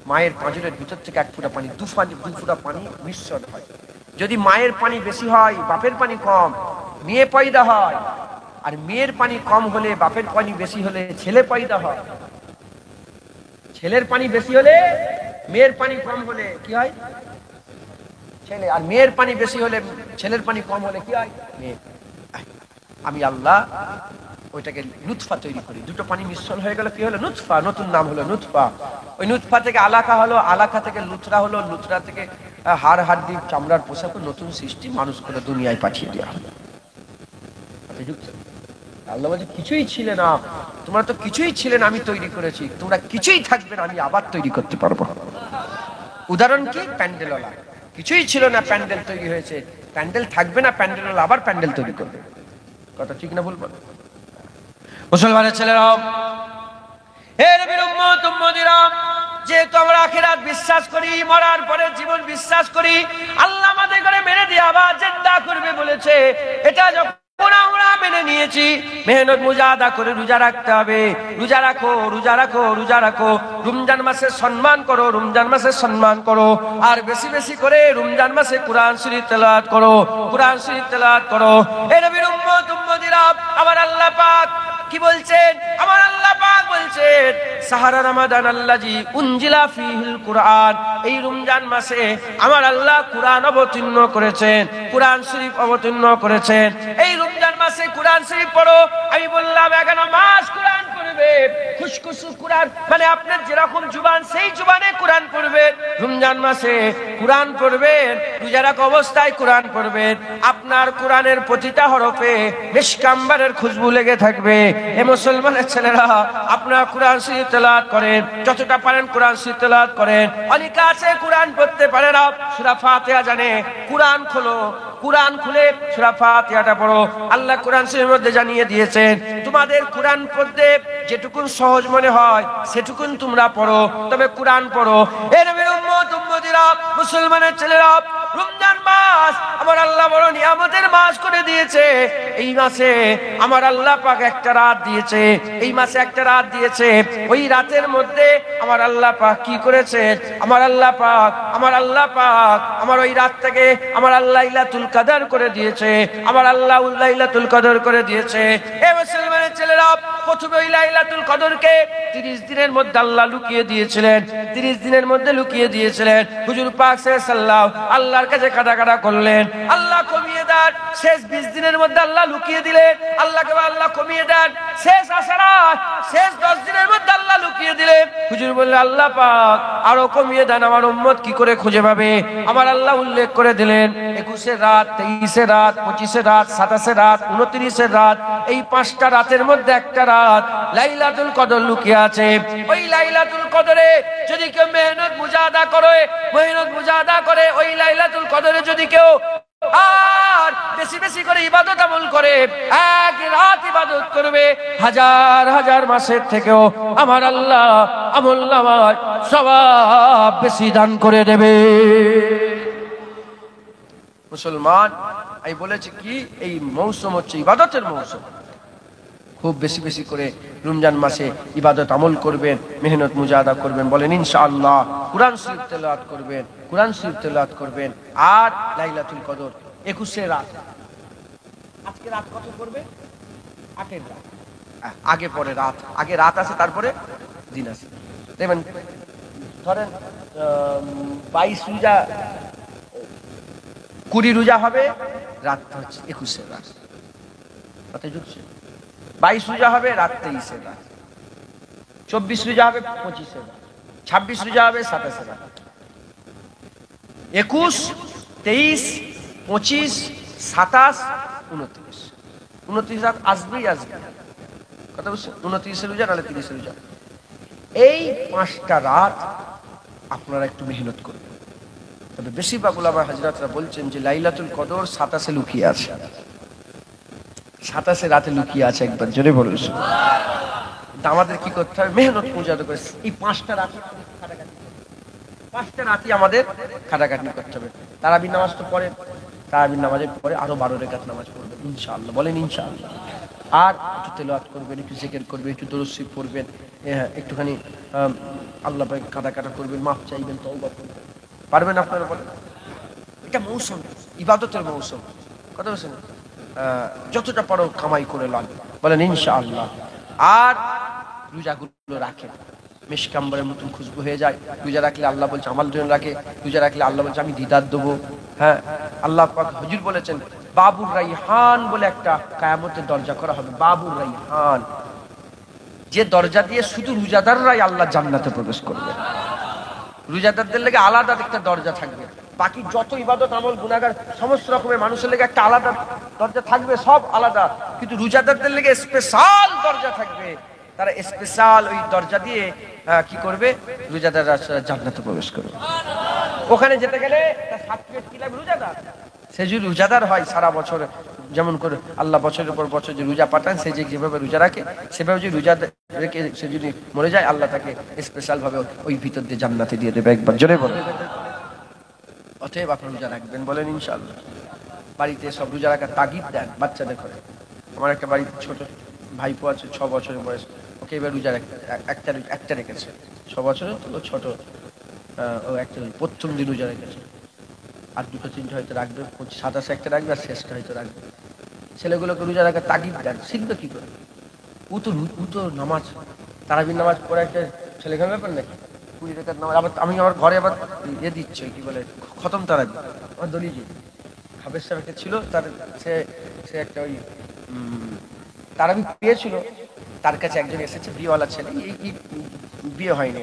মায়ের পাঁজরের ভিতর থেকে এক ফোঁটা পানি, দু ফোঁটা পানি মিশ্রণ হয়। যদি মায়ের পানি বেশি হয়, বাপের পানি কম, মেয়ে পয়দা হয়। আর মেয়ের পানি কম হলে, বাপের পানি বেশি হলে ছেলে পয়দা হয়। ছেলের পানি বেশি হলে, মেয়ের পানি কম হলে কি হয়? ছেলে। আর মেয়ের পানি বেশি হলে, ছেলের পানি কম হলে কি হয়? মেয়ে। আমি আল্লাহ ওইটাকে নুতফা তৈরি করি। দুটো পানি মিশ্রণ হয়ে গেল, কি হলো? নুতফা। নতুন নাম হলো নুতফা। ওই নুতফা থেকে আলাকা হলো, আলাকা থেকে লুথরা হলো, লুথরা থেকে হাড় হাড্ডি চামড়ার পোশাক, নতুন সৃষ্টি, মানুষ করে দুনিয়ায় পাঠিয়ে দেওয়া হলো। আল্লাহ বলছে কিছুই ছিলে না, তোমরা তো কিছুই ছিলে না, আমি তৈরি করেছি। তোমরা কিছুই থাকবে না, আমি আবার তৈরি করতে পারবো। উদাহরণ কি? প্যান্ডেলওয়ালা কিছুই ছিল না, প্যান্ডেল তৈরি হয়েছে। প্যান্ডেল থাকবে না, প্যান্ডেলওয়ালা আবার প্যান্ডেল তৈরি করবে। কথা ঠিক না ভুল বল? মুসলমানের ছেলেরাও, হে নবীর উম্মত উম্মতিরা, যেহেতু আমরা আখিরাত বিশ্বাস করি, মরার পরে জীবন বিশ্বাস করি, আল্লাহ আমাদের করে মেরে দিয়ে আবার জিন্দা করবে বলেছে, এটা যখন আমরা মেনে নিয়েছি, মেহনত মুজাহাদা করে রোজা রাখতে হবে। রোজা রাখো, রোজা রাখো, রোজা রাখো। রমজান মাসে সম্মান করো, রমজান মাসে সম্মান করো। আর বেশি বেশি করে রমজান মাসে কোরআন শরীফ তেলাওয়াত করো, কোরআন শরীফ তেলাওয়াত করো। হে নবীর উম্মত উম্মতিরা, আমার আল্লাহ পাক কি বলছেন? আমার আল্লাহ পাক বলছেন সাহারা রমাদান আল্লাজি উনজিলা ফিহিল কুরআন, এই রমজান মাসে আমার আল্লাহ কুরআন অবতীর্ণ করেছেন, কুরআন শরীফ অবতীর্ণ করেছেন। এই রমজান মাস মাসে কোরআন শরীফ পড়ো। আমি বললাম 11 মাস কোরআন পড়বে, খুশখুশু কোরআন, মানে আপনার যেরকম জুবান সেই জুবানে কোরআন পড়বেন। রমজান মাসে কোরআন পড়বেন, রোজা রাখা অবস্থায় কোরআন পড়বেন, আপনার কোরআনের প্রতিটা হরফে মিশক আম্বরের খুশবু লেগে থাকবে। এ মুসলমানের ছেলেরা, আপনারা কোরআন শরীফ তেলাওয়াত করেন, যতটা পারেন কোরআন শরীফ তেলাওয়াত করেন। অনেকে আছে কোরআন পড়তে পারে না, সূরা ফাতিহা জানে, কোরআন খোলো, কোরআন খুলে সূরা ফাতিহাটা পড়ো। আল্লাহ কোরআন শরীফের মধ্যে জানিয়ে দিয়েছেন, তোমাদের কোরআন পড়তে যেটুকুন সহজ মনে হয় সেটুকুন তোমরা পড়ো, তবে কোরআন পড়ো। এ নবীর উম্মত উম্মতিরা, মুসলমানের ছেলেরা, রমজান মাস আমার আল্লাহ বড় নিয়ামতের মাস করে দিয়েছে। এই মাসে আমার আল্লাহ পাক একটা রাত দিয়েছে, এই মাসে একটা রাত দিয়েছে। ওই রাতের মধ্যে আমার আল্লাহ পাক কি করেছে? আমার আল্লাহ পাক আমার ওই রাতটাকে আমার আল্লাহ লাইলাতুল কদর করে দিয়েছে, আমার আল্লাহ লাইলাতুল কদর করে দিয়েছে। এ মুসলমানের ছেলেরা, প্রথমে ওই লাইলাতুল কদরকে 30 দিনের মধ্যে আল্লাহ লুকিয়ে দিয়েছিলেন, 30 দিনের মধ্যে লুকিয়ে দিয়েছিলেন। হুজুর পাক সাল্লাল্লাহু আল্লাহর কাছে কাটা করলেন, আল্লাহ কমিয়ে দেন। শেষ 20 দিনের মধ্যে আল্লাহ লুকিয়ে দিলেন, আল্লাহকে আল্লাহ কমিয়ে দেন। শেষ আশারাত, শেষ 10 দিনের মধ্যে আল্লাহ লুকিয়ে দিলেন। হুজুর বললেন, আল্লাহ পাক আরো কমিয়ে দেন, আমার উম্মত কি করে খুঁজে পাবে? আমার আল্লাহ উল্লেখ করে দিলেন 21 রাত, 23 রাত, 25 রাত, 27 রাত, 29 রাত, এই 5টা রাতের মধ্যে একটা রাত লাইলাতুল কদর লুকিয়ে আছে। ওই লাইলাতুল কদরে যদি কেউ মেহনত মুজাহাদা করে, ওই লাইলাতুল কদরে যদি কেউ আর বেশি বেশি করে ইবাদত আমল করে, এক রাত ইবাদত করবে, হাজার হাজার মাসের থেকেও আমার আল্লাহ আমল নামায় সওয়াব বেশি দান করে দেবে। মুসলমান, আমি বলেছি কি, এই মৌসুম হচ্ছে ইবাদতের মৌসুম। খুব বেশি বেশি করে রমজান মাসে ইবাদত আমল করবেন, মেহনত মুজাহাদা করবেন, বলেন ইনশাআল্লাহ। কোরআন শরীফ তেলাওয়াত করবেন, আর লাইলাতুল কদর 21 রাত। আজকে রাত কত পড়বে? 8 রাত। আগে পরে রাত, আগে রাত আছে, তারপরে দিন আছে। দেখবেন, ধরেন 22 রোজা, 20 রোজা হবে, রাত হচ্ছে 21 রাত। কথাই জুটছে? 22 রোজা হবে, রাত 23 রাত। 24 রোজা হবে, 25 রাত। 26 রোজা হবে, 27 রাত। 21, 23, 25, 27, 29, 29 রাত আসবেই আসবে। কথা বুঝছেন? 29 রোজা নাহলে 30 রোজা। এই 5টা রাত আপনারা একটু মেহনত করবেন। তবে বেশিরভাগ উলামা হযরতরা বলছেন যে লাইলাতুল কদর 27 লুকিয়ে আছে, 27 রাতে লুকিয়ে আছে। একবার জোরে বলুন সুবহানাল্লাহ। আমাদের কি করতে হবে? মেহনত মুজাহাদা করে এই 5টা রাত, 5টা রাতই আমাদের খাটাখাটনি করতে হবে। তারাবির নামাজ তো পড়ে, তারাবির নামাজের পরে আরো 12 রাকাত নামাজ পড়বেন ইনশাআল্লাহ, বলেন ইনশাআল্লাহ। আর একটু তেলাওয়াত করবেন, একটু জিকির করবেন, একটু দরুদ শরীফ পড়বেন, একটুখানি আল্লাহ পাক কাটা করবেন, মাফ চাইবেন, তওবা করবেন। পারবেন আপনারা? বলেন। এটা মৌসুম, ইবাদতের মৌসুম। কথা বলছেন? যতটা পারো কামাই করে লন, বলেন ইনশাআল্লাহ। আর রোজাগুলো রাখেন, মিশক আম্বরের মতন খুশবু হয়ে যায়। রোজা রাখলে আল্লাহ বলছে আমার জন্য রাখে, রোজা রাখলে আল্লাহ বলছে আমি দিদার দেবো। হ্যাঁ, আল্লাহ পাক হুজুর বলেছেন বাবুর রাইহান বলে একটা কিয়ামতের দরজা করা হবে। বাবুর রাইহান, যে দরজা দিয়ে শুধু রোজাদাররাই আল্লাহ জান্নাতে প্রবেশ করবে। রোজাদারদের লেগে আলাদা একটা দরজা থাকবে, বাকি যত ইবাদত আমল গুনাহগার সমস্ত রকমের মানুষের লেগে একটা আলাদা দরজা থাকবে, সব আলাদা। কিন্তু রোজাদারদের লেগে স্পেশাল দরজা থাকবে, তারা স্পেশাল ওই দরজা দিয়ে কি করবে? রোজাদাররা জান্নাতে প্রবেশ করবে। ওখানে যেতে গেলে তার সার্টিফিকেট কি লাগবে? রোজাদার। সে যদি রোজাদার হয় সারা বছর, যেমন করে আল্লাহ বছরের পর বছর যে রোজা পাঠান, সে যে যেভাবে রোজা রাখে সেভাবে যদি রোজা রেখে সে যদি মরে যায়, আল্লাহ তাকে স্পেশাল ভাবে ওই ভিতর দিয়ে জান্নাতে দিয়ে দেবে। একবার জোরে বলেন। অতএব আপনারা রোজা রাখবেন, বলেন ইনশাআল্লাহ। বাড়িতে সব রোজা রাখার তাগিদ দেন বাচ্চাদের করে। আমার একটা বাড়িতে ছোট ভাইপো আছে, 6 বছরের বয়স, ওকে এবার রোজা একটা রেখেছে। 6 বছরের তো ছোট, ও একটা প্রথম দিন রোজা রেখেছে। আর 2-3 হয়তো রাখবে, 27 একটা রাখবে, আর শেষটা হয়তো রাখবে। ছেলেগুলোকে রোজা রাখার তাগিদ দেন, শিখবে কি করে? ও তো নামাজ, তারাবির নামাজ পড়ে একটা ছেলেকে ব্যাপার নাকি? 20 রাকাত নামাজ। আবার আমি আমার ঘরে আবার দিচ্ছে, কি বলে, খতম তারাবি। আমার দলিজি হাবেজ সাহেব ছিল, তার সে একটা ওই তারাবি পেয়েছিল, তার কাছে একজন এসেছে বিয়েওয়ালা ছেলে, এই বিয়ে হয়নি,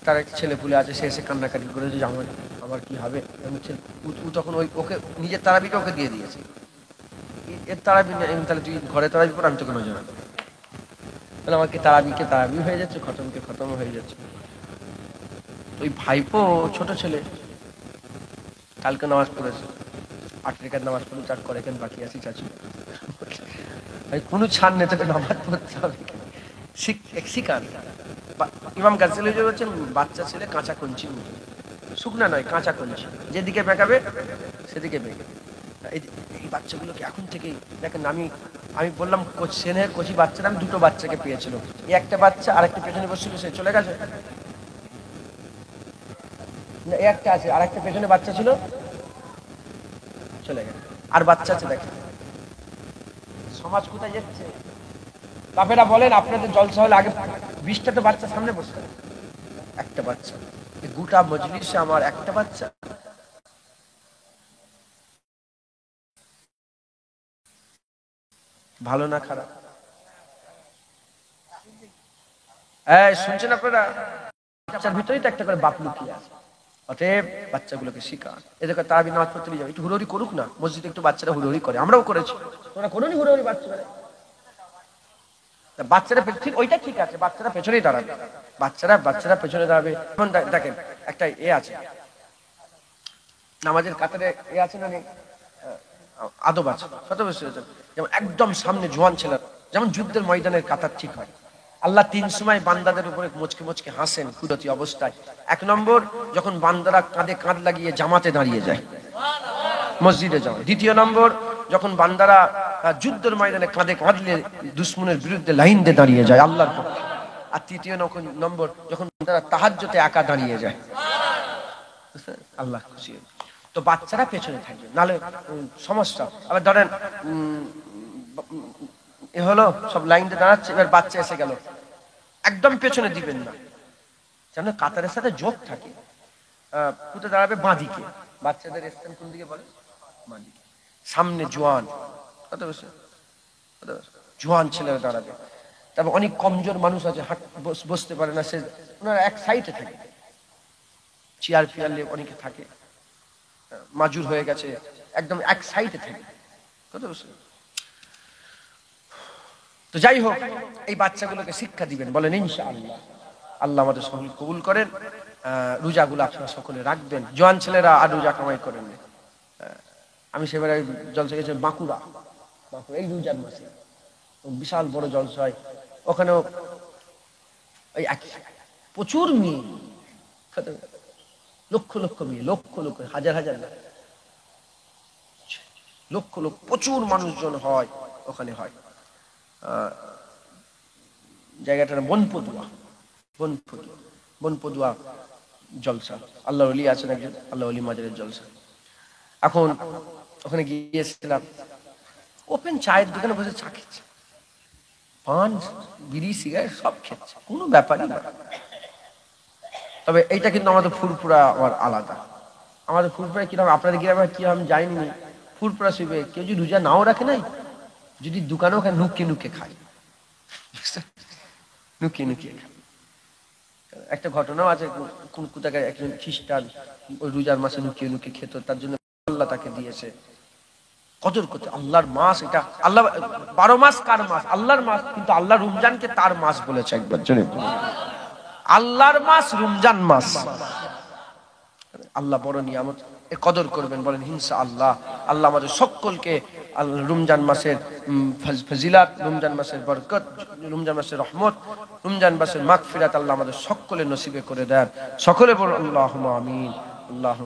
তার একটা ছেলে পুলে আছে, সে এসে কান্নাকাটি করেছে যে আমার আমার কি হবে। ও তখন ওকে নিজের তারাবিকে ওকে দিয়ে দিয়েছে, এর তারাবি তাহলে তুই ঘরে তারাবি পর আমি তোকে নজর রাখবো। তাহলে আমাকে তারাবি হয়ে যাচ্ছে, খতমকে খতম হয়ে যাচ্ছে। ওই ভাইপো ছোট ছেলে কালকে নামাজ পড়েছে, 8 রেখাত নামাজ পড়ে 4 করে কেন বাকি আছি চাচু, কোনো ছাড় নেই, তোকে নামাজ পড়তে হবে, শিখান। ইমাম গাজ্জালী বলছেন বাচ্চা ছেলে কাঁচা কঞ্চি মতো, শুকনা নয় কাঁচা কঞ্চি, যেদিকে বেঁকাবে সেদিকে বেঁকে। এই বাচ্চাগুলোকে এখন থেকেই দেখেন, আমি বললাম স্নেহের কচি বাচ্চারা, আমি 2টো বাচ্চাকে পেয়েছিল, একটা বাচ্চা আর একটা পেছনে বসছিল, সে চলে গেছে, একটা আছে আর একটা পেছনে বাচ্চা ছিল চলে গেছে, আর বাচ্চা আছে। দেখেন সমাজ কোথায় যাচ্ছে। বাপেরা বলেন আপনাদের জলসা হলে আগে 20টা তো বাচ্চা সামনে বসতে, একটা বাচ্চা, গোটা মজলিসে আমার একটা বাচ্চা। ভালো না খারাপ? শুনছেন আপনারা? বাচ্চার ভিতরেই তো একটা করে বাপ লুকিয়ে আছে। অতএব বাচ্চাগুলোকে শিখান। এদেরকে তারাবি নামাজ পড়তে যাবে, একটু হুড়োহুড়ি করুক না, মসজিদে একটু বাচ্চারা হুড়োহুড়ি করে, আমরাও করেছি, তোমরা কোনোদিন হুড়োহুড়ি বাচ্চারা, বাচ্চারা ঠিক ওইটা ঠিক আছে, বাচ্চারা পেছনেই দাঁড়াবে, বাচ্চারা পেছনে দাঁড়াবে। এখন দেখেন একটা আছে নামাজের কাতারে আছে না নেই, আদব আছে, শত বছর, যেমন একদম সামনে জোয়ান ছেলে, যেমন যুদ্ধের ময়দানের কাতার ঠিক হয়। আল্লাহ 3 সময় বান্দাদের উপরে মুচকে মুচকে হাসেন কুদরতি অবস্থায়। 1 নম্বর, যখন বান্দারা কাঁধে কাঁধ লাগিয়ে জামাতে দাঁড়িয়ে যায় মসজিদে যাওয়া। 2য় নম্বর, যখন বান্দারা যুদ্ধের ময়দানে কাঁধে কাঁধলে দুশ্মনের বিরুদ্ধে লাইন দিয়ে দাঁড়িয়ে যায় আল্লাহর পক্ষে। আর 3য় নম্বর, যখন বান্দারা তাহাজ্জুদে একা দাঁড়িয়ে যায়, আল্লাহ খুশি। তো বাচ্চারা পেছনে থাকবে, নাহলে সমস্যা। আবার ধরেন এ হলো সব লাইন দিয়ে দাঁড়াচ্ছে, এবার বাচ্চা এসে গেল, একদম পেছনে দিবেন না, যেন কাতারের সাথে যোগ থাকে। কোথায় দাঁড়াবে? বাঁদিকে। বাচ্চাদের স্থান কোন দিকে বলে? বাঁদিকে। সামনে জোয়ান, কত বছর জোয়ান ছেলেরা দাঁড়াবে। তারপর অনেক কমজোর মানুষ আছে, বসতে পারে না, সে ওনারা এক সাইডে থাকে, চেয়ার ফিয়ার অনেকে থাকে, মাজুর হয়ে গেছে, একদম এক সাইডে থাকে, কত বছর। তো যাই হোক, এই বাচ্চাগুলোকে শিক্ষা দিবেন, বলেন ইনশাআল্লাহ। আল্লাহ আমাদের সকল কবুল করেন। রোজাগুলো আপনারা সকলে রাখবেন, জোয়ান ছেলেরা আর রোজা কামাই করেন। আমি সেবারে জলসা গেছি বাঁকুড়া, এই রোজার মাসে বিশাল বড় জলসা হয়, ওখানেও ওই প্রচুর মেয়ে, লক্ষ লক্ষ মেয়ে, লক্ষ লক্ষ, হাজার হাজার, লক্ষ লক্ষ, প্রচুর মানুষজন হয় ওখানে। হয় জায়গাটার বনপদুয়া জলসা। আল্লাহ ওলি আছেন একজন, আল্লাহ ওলি মাজারের জলসা। এখন ওখানে গিয়েছিলাম, ওপেন চায়ের দোকানে বসে চা খেচ্ছে, পান বিড়ি সিগারেট সব খেচ্ছে, কোনো ব্যাপারই না। তবে এইটা কিন্তু আমাদের ফুরপুরা আমার আলাদা। আমাদের ফুরপুরা কিরকম, আপনাদের গ্রামে কি আমি যাইনি, ফুরপুরা শিবে কেউ যদি রোজা নাও রাখে নাই, যদি দোকানেও খায় নুকে নুকে খায়, নুকিয়ে নুকিয়ে খায়। একটা ঘটনাও আছে, কোন কোথায় একজন খ্রিস্টান ওই রোজার মাসে নুকিয়ে নুকিয়ে খেত, তার জন্য আল্লাহ তাকে দিয়েছে কদর করতে। আল্লাহর মাস এটা, আল্লাহ 12 মাস কার মাস? আল্লাহর মাস, কিন্তু আল্লাহ রমজানকে তার মাস বলেছে একবার জোরে, আল্লাহর মাস রমজান মাস। আল্লাহ বড় নিয়ামত, এর কদর করবেন, বলেন ইনশাআল্লাহ। আল্লাহ আমাদের সকলকে রমজান মাসের ফজিলাত, রমজান মাসের বরকত, রমজান মাসের রহমত, রমজান মাসের মাগফিরাত আল্লাহ আমাদের সকলের নসিবে করে দেন। সকলে বলুন আল্লাহুম্মা আমিন। আল্লাহ